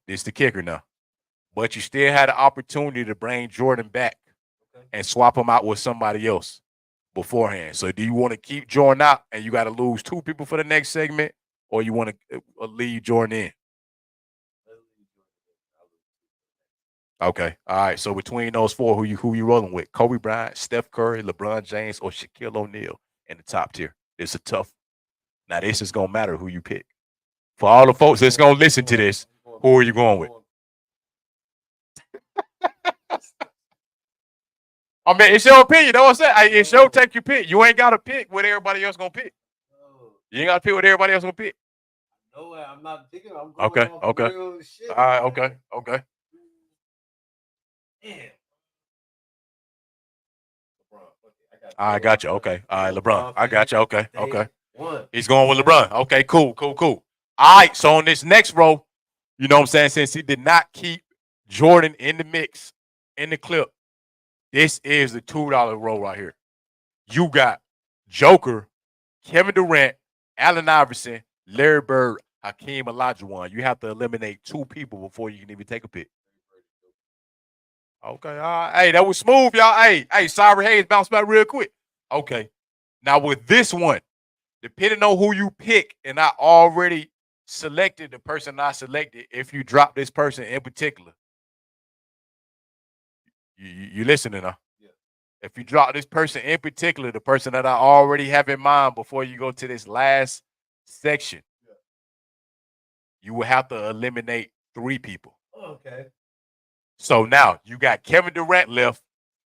it's the kicker now. But you still had the opportunity to bring Jordan back and swap him out with somebody else beforehand. So do you want to keep Jordan out and you got to lose 2 people for the next segment, or you want to leave Jordan in? Okay. All right. So between those 4, who you rolling with? Kobe Bryant, Steph Curry, LeBron James, or Shaquille O'Neal in the top tier? It's a tough. Now this is gonna matter who you pick. For all the folks that's gonna listen to this, who are you going with? I mean, it's your opinion. Know what I'm saying? It's your take your pick. You ain't got to pick what everybody else gonna pick. You ain't got to pick what everybody else gonna pick. No, I'm not picking. I'm going off real shit. All right. Okay. Damn. I got you. Okay. All right, LeBron. I got you. Okay. He's going with LeBron. Okay, cool. All right. So on this next row, you know what I'm saying, since he did not keep Jordan in the mix, in the clip, this is the $2 row right here. You got Joker, Kevin Durant, Allen Iverson, Larry Bird, Hakeem Olajuwon. You have to eliminate 2 people before you can even take a pick. Okay, all right. Hey, that was smooth, y'all. Hey, Cyrus Hayes bounced back real quick. Okay. Now with this one, depending on who you pick, and I already selected the person I selected, if you drop this person in particular, you listening, huh? Yeah. If you drop this person in particular, the person that I already have in mind before you go to this last section, you will have to eliminate 3 people. Okay. So now you got Kevin Durant left,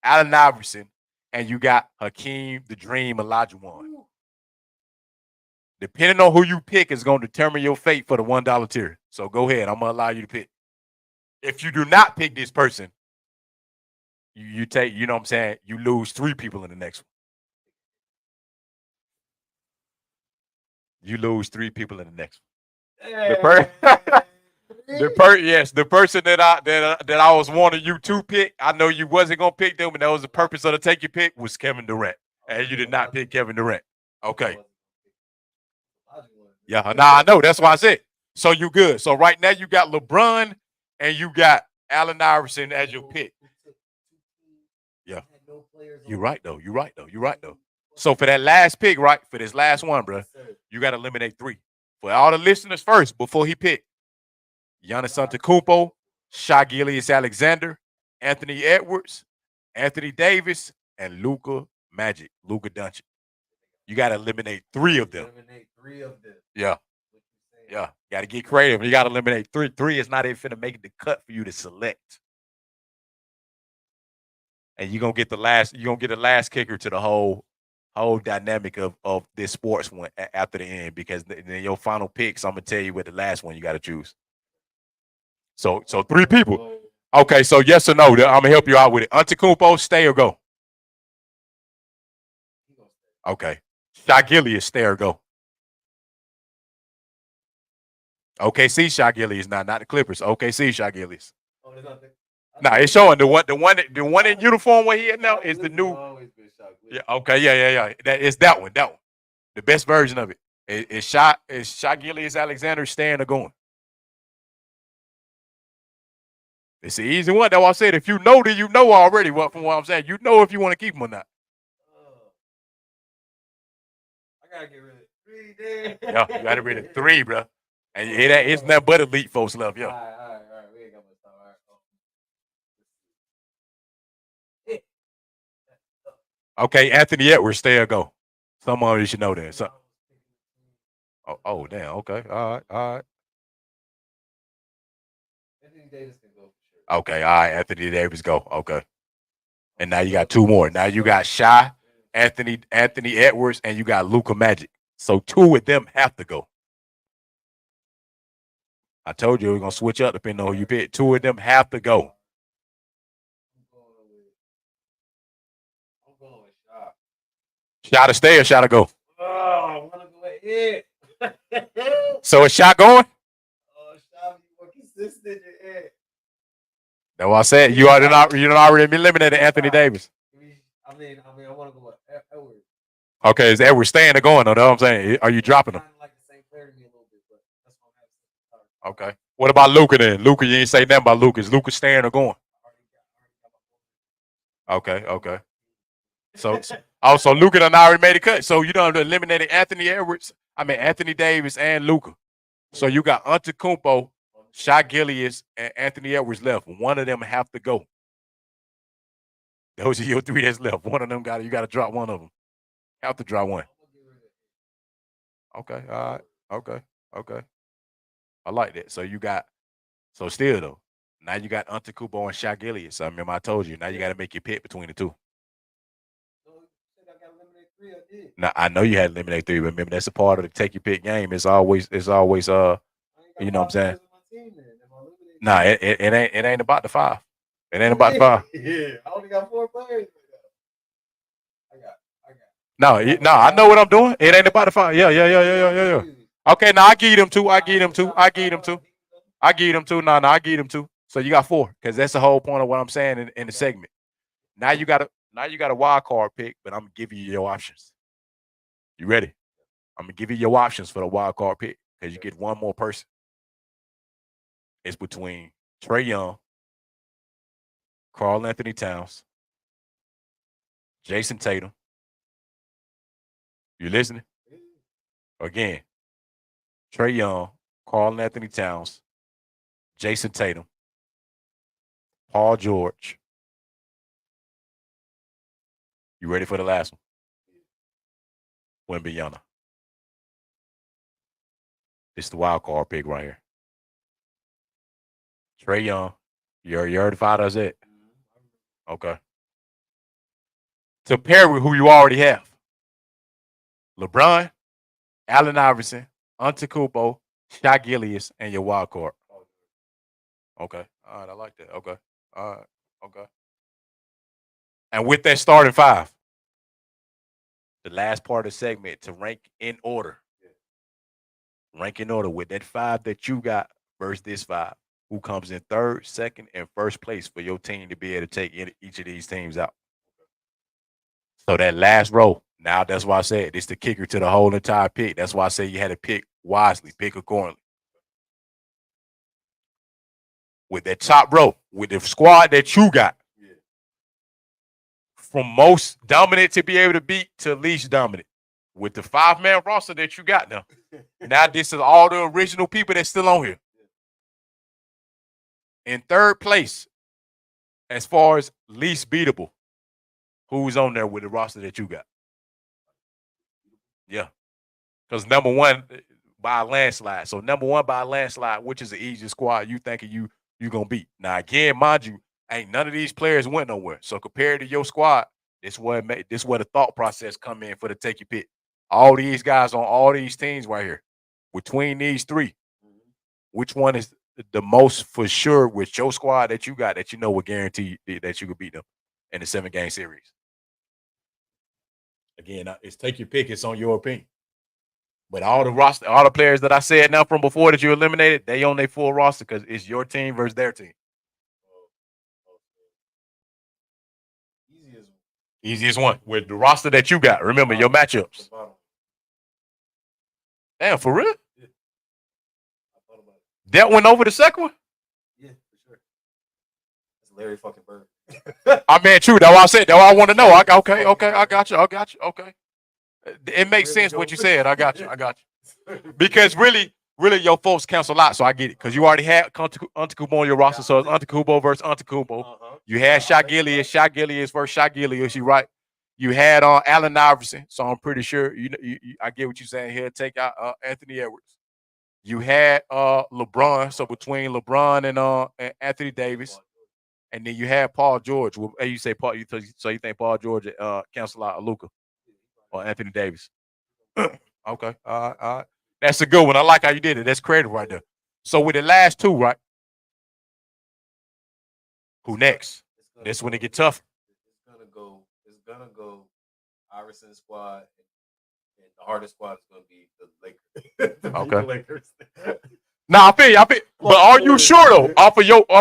Allen Iverson, and you got Hakeem the Dream Olajuwon. Depending on who you pick is going to determine your fate for the $1 tier. So go ahead. I'm going to allow you to pick. If you do not pick this person, you take, you know what I'm saying, you lose 3 people in the next one. You lose 3 people in the next one. The person that I was wanting you to pick, I know you wasn't gonna pick them, and that was the purpose of the take your pick, was Kevin Durant, and you did not pick Kevin Durant. Okay. Yeah, I know. That's why I said. So you good. So right now you got LeBron and you got Allen Iverson as your pick. Yeah. You're right though. So for that last pick, right, for this last one, bro, you got to eliminate 3. For all the listeners first, before he picked, Giannis Antetokounmpo, Shai Gilgeous-Alexander, Anthony Edwards, Anthony Davis, and Luka Doncic. You got to eliminate 3 of them. Yeah. Got to get creative. You got to eliminate 3. 3 is not even finna make the cut for you to select. And you're gonna get the last kicker to the whole dynamic of this sports one after the end, because then your final picks, I'm gonna tell you what the last one you got to choose. So 3 people. Okay, so yes or no, I'm gonna help you out with it. Antetokounmpo, stay or go? Okay. Shai Gilgeous, stay or go? OKC Shai Gilgeous, not the Clippers. OKC Shai Gilgeous. Oh, there's nothing. Nah, it's showing the one in uniform where he at now is the new. Yeah. Okay. Yeah. That one. The best version of it. Is Shai Gilgeous-Alexander staying or going? It's an easy one. That's why I said, if you know, then you know already. From what I'm saying, you know if you want to keep him or not. I gotta get rid of 3 there. Yeah, you gotta get rid of 3, bro. And it's nothing but elite folks left. Yeah. All right. We ain't got much time. All right. Okay, Anthony Edwards, stay or go? Some of you should know that. So, oh, damn. Okay. All right. Anthony Davis can go for sure. Okay. All right. Anthony Davis, go. Okay. And now you got 2 more. Now you got Shai, Anthony Edwards, and you got Luka Magic. So 2 of them have to go. I told you we're gonna switch up depending on who you pick. Two of them have to go. I'm going with Shot. Shot to stay or Shot to go? Oh, I want to go ahead. So is Shot going? Oh, Shot, you more consistent in your head. That's what I said. You already eliminated Anthony Davis. I mean, I want to go with Edwards. Okay, is Edwards staying or going? Though, know what I'm saying? Are you dropping him? Like the same player to me a little bit, but that's what I'm okay. What about Luka then? Luka, you ain't say nothing about Luka. Is Luka staying or going? Okay. So Luka done already made a cut. So you done eliminated Anthony Davis and Luka. So you got Antetokounmpo, Shai Gilgeous, and Anthony Edwards left. One of them have to go. Those are your three that's left. One of them you got to drop one of them. Have to drop one. Okay. All right. Okay. I like that. So still though, now you got Antetokounmpo and Shai Gilgeous. So I remember I told you, now you got to make your pick between the two. Now I know you had to eliminate three, but remember that's a part of the take your pick game. It's always you know what I'm saying? Nah, it ain't about the five. It ain't about the five. Yeah, I only got 4 players. No, I know what I'm doing. It ain't about the five. Yeah. Okay, now I give them two. No, I give them two. So you got 4, because that's the whole point of what I'm saying in the segment. Now you got a wild card pick, but I'm gonna give you your options. You ready? I'm gonna give you your options for the wild card pick because you get one more person. It's between Trae Young, Karl-Anthony Towns, Jason Tatum. You listening? Again, Trae Young, Karl-Anthony Towns, Jason Tatum, Paul George. You ready for the last one? Wembanyama. It's the wild card pick right here. Trae Young. You already found us it? Okay. To pair with who you already have. LeBron, Allen Iverson, Antetokounmpo, Shai Gilgeous, and your wild card. Okay. All right, I like that. Okay. All right. Okay. And with that starting 5, the last part of the segment to rank in order. Rank in order with that 5 that you got versus this 5. Who comes in 3rd, 2nd, and 1st place for your team to be able to take each of these teams out. So that last row, now that's why I said it's the kicker to the whole entire pick. That's why I say you had to pick wisely, pick accordingly. With that top row, with the squad that you got, from most dominant to be able to beat to least dominant, with the 5-man roster that you got now. Now this is all the original people that's still on here. In 3rd place, as far as least beatable, who's on there with the roster that you got? Yeah. Because number 1 by a landslide. So number 1 by a landslide, which is the easiest squad you thinking you going to beat. Now, again, mind you, ain't none of these players went nowhere. So compared to your squad, this where the thought process come in for the take your pick. All these guys on all these teams right here. Between these 3, which one is the most for sure with your squad that you got that you know will guarantee that you could beat them in the 7-game series? Again, it's take your pick. It's on your opinion. But all the players that I said now from before that you eliminated, they on their full roster because it's your team versus their team. Easiest one with the roster that you got. Remember your matchups. Damn, for real? That went over the second one? Yeah, for sure. That's Larry fucking Bird. I mean, true. That's what I said. That's what I want to know. Okay. I got you. Okay. It makes sense what you said. I got you. Because really, your folks cancel a lot, so I get it. Because you already had Antetokounmpo on your roster, so it's Antetokounmpo versus Antetokounmpo. You had Shai Gilgeous versus Shai Gilgeous. You right. You had Allen Iverson, so I'm pretty sure you I get what you're saying here. Take out Anthony Edwards. You had LeBron, so between LeBron and Anthony Davis, and then you had Paul George. Well, you say Paul, so you think Paul George cancel out Luka or Anthony Davis? Okay, all right. That's a good one. I like how you did it. That's creative right there. So with the last two, right? Who next? This when it get tough. It's gonna go Iverson squad, and the hardest squad is gonna be the Lakers. Okay. The Lakers. Nah, I feel you. But are you sure though? Off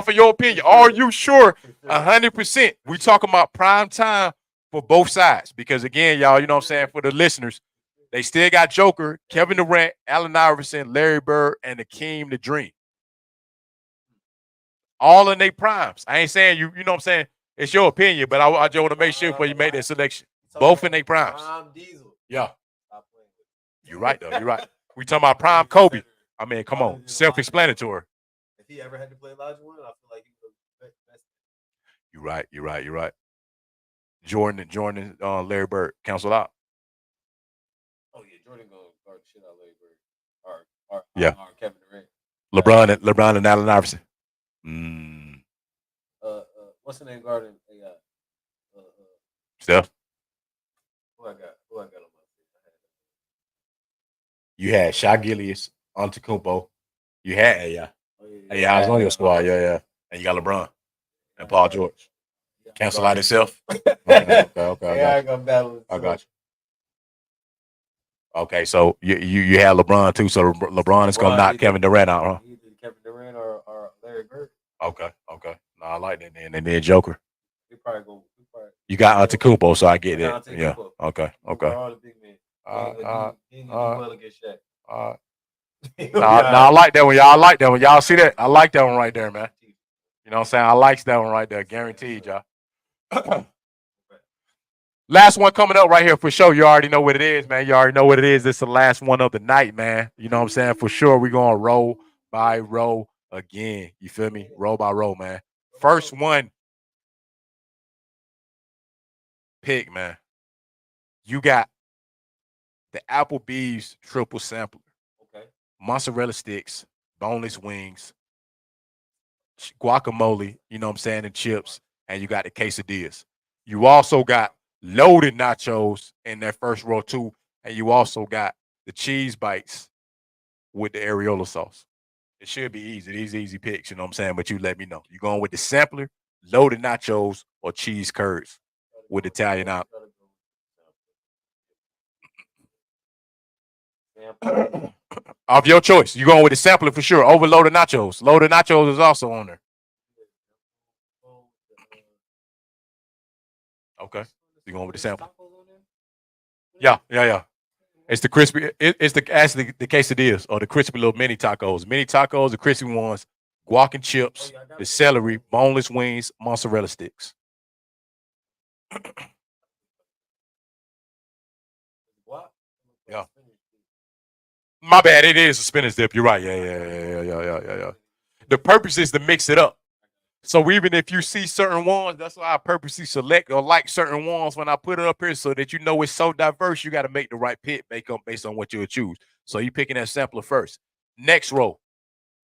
of your opinion, are you sure 100%? We talking about prime time for both sides because again, y'all, you know what I'm saying, for the listeners, they still got Joker, Kevin Durant, Allen Iverson, Larry Bird, and Akeem the Dream. All in their primes. I ain't saying you know what I'm saying. It's your opinion, but I just want to make sure before you make that selection. Both in their primes. Yeah. You're right though. You're right. We talking about prime Kobe. I mean, come on, self-explanatory. If he ever had to play Elijah Wood, I feel like he would have best. You're right. Jordan, Larry Bird, cancel out. Oh yeah, Jordan gonna guard the shit out of Larry Bird. Or Kevin Durant. LeBron and Allen Iverson. What's the name guarding? Steph. Who I got on my team? You had Shai Gilgeous, Antetokounmpo. You had I was on your squad. Yeah. And you got LeBron and Paul George. Cancel out himself. Okay. I got battle. I got you. Okay, so you had LeBron too. So LeBron is gonna knock Kevin Durant out, huh? Either Kevin Durant or Larry Bird. Okay. No, I like that. And then Joker. We probably go. You got Antetokounmpo, so I get it. Yeah. Okay. All the big men. I like that one, y'all. I like that one. Y'all see that? I like that one right there, man. You know what I'm saying? I like that one right there. Guaranteed, y'all. Last one coming up right here for sure. You already know what it is, man. You already know what it is. This is the last one of the night, man. You know what I'm saying? For sure, we're going row by row again. You feel me? Row by row, man. First one pick, man. You got the Applebee's triple sampler. Okay. Mozzarella sticks, boneless wings, guacamole, you know what I'm saying, and chips, and you got the quesadillas. You also got loaded nachos in that first row too, and you also got the cheese bites with the areola sauce. It should be easy. These easy picks, you know what I'm saying, but you let me know. You going with the sampler, loaded nachos, or cheese curds with Italian out. Of your choice. You going with the sampler for sure. Overloaded nachos. Loaded nachos is also on there. Okay. You going with the sampler? Yeah. It's the crispy. It's the quesadillas or the crispy little mini tacos. Mini tacos, the crispy ones, guac and chips, the celery, boneless wings, mozzarella sticks. Yeah. My bad. It is a spinach dip. You're right. Yeah. The purpose is to mix it up. So even if you see certain ones, that's why I purposely select or like certain ones when I put it up here so that you know it's so diverse. You got to make the right pick based on what you'll choose. So you picking that sampler first. Next row,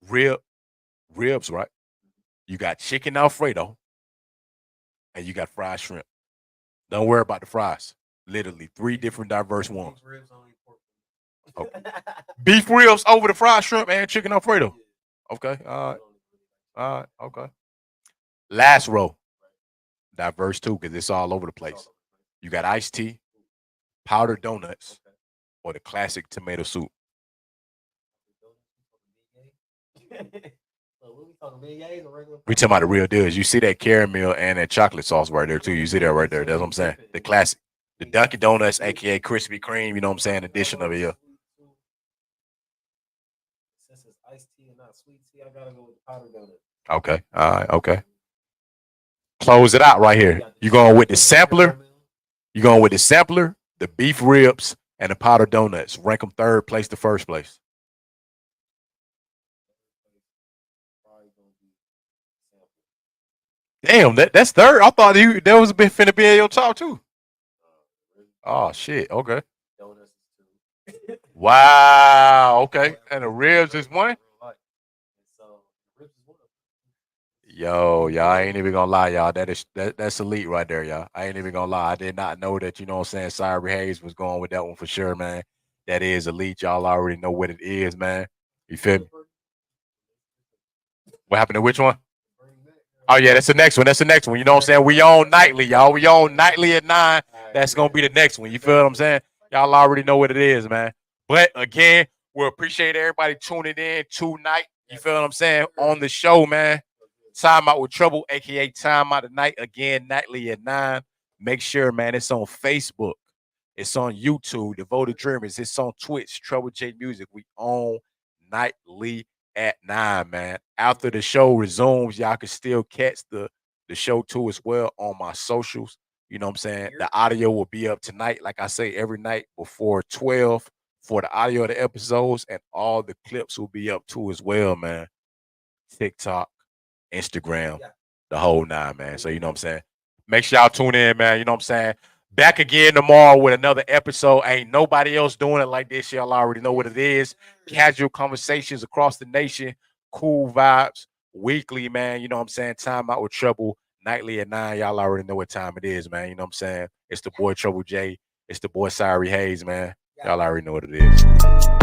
ribs, right? You got chicken Alfredo, and you got fried shrimp. Don't worry about the fries. Literally 3 different diverse ones. Okay. Beef ribs over the fried shrimp and chicken Alfredo. Okay. All right. Okay. Last row, diverse too, because it's all over the place. You got iced tea, powdered donuts, or the classic tomato soup. We talking about the real deal. You see that caramel and that chocolate sauce right there too. You see that right there. That's what I'm saying. The classic. The Dunkin' Donuts, aka Krispy Kreme, you know what I'm saying? Addition of it, yeah. Since it's iced tea and not sweet tea, I gotta go with powdered donut. Okay. All right. Okay. Close it out right here. You're going with the sampler. You're going with the sampler, the beef ribs, and the powdered donuts. Rank them third place to first place. Damn, that's third. I thought that was finna be in your top too. Oh shit. Okay. Wow. Okay. And the ribs is one. Yo, y'all, I ain't even gonna lie, y'all. That's elite right there, y'all. I ain't even gonna lie. I did not know that, you know what I'm saying, Cyrus Hayes was going with that one for sure, man. That is elite. Y'all already know what it is, man. You feel me? What happened to which one? Oh, yeah, that's the next one. That's the next one. You know what I'm saying? We on nightly, y'all. We on nightly at 9. That's going to be the next one. You feel what I'm saying? Y'all already know what it is, man. But, again, we appreciate everybody tuning in tonight. You feel what I'm saying? On the show, man. Time Out with Trouble, a.k.a. Time Out Tonight. Again, nightly at 9. Make sure, man, it's on Facebook. It's on YouTube, Devoted Dreamers. It's on Twitch, Trouble J Music. We on nightly at 9, man. After the show resumes, y'all can still catch the show too as well on my socials. You know what I'm saying? The audio will be up tonight, like I say, every night before 12 for the audio of the episodes, and all the clips will be up too as well, man. TikTok, Instagram, the whole 9, man. So, you know what I'm saying? Make sure y'all tune in, man. You know what I'm saying? Back again tomorrow with another episode. Ain't nobody else doing it like this. Y'all already know what it is. Casual conversations across the nation. Cool vibes. Weekly, man. You know what I'm saying? Time Out with Trouble. Nightly at 9. Y'all already know what time it is, man. You know what I'm saying? It's the boy Trouble J. It's the boy Cyree Hayes, man. Y'all already know what it is.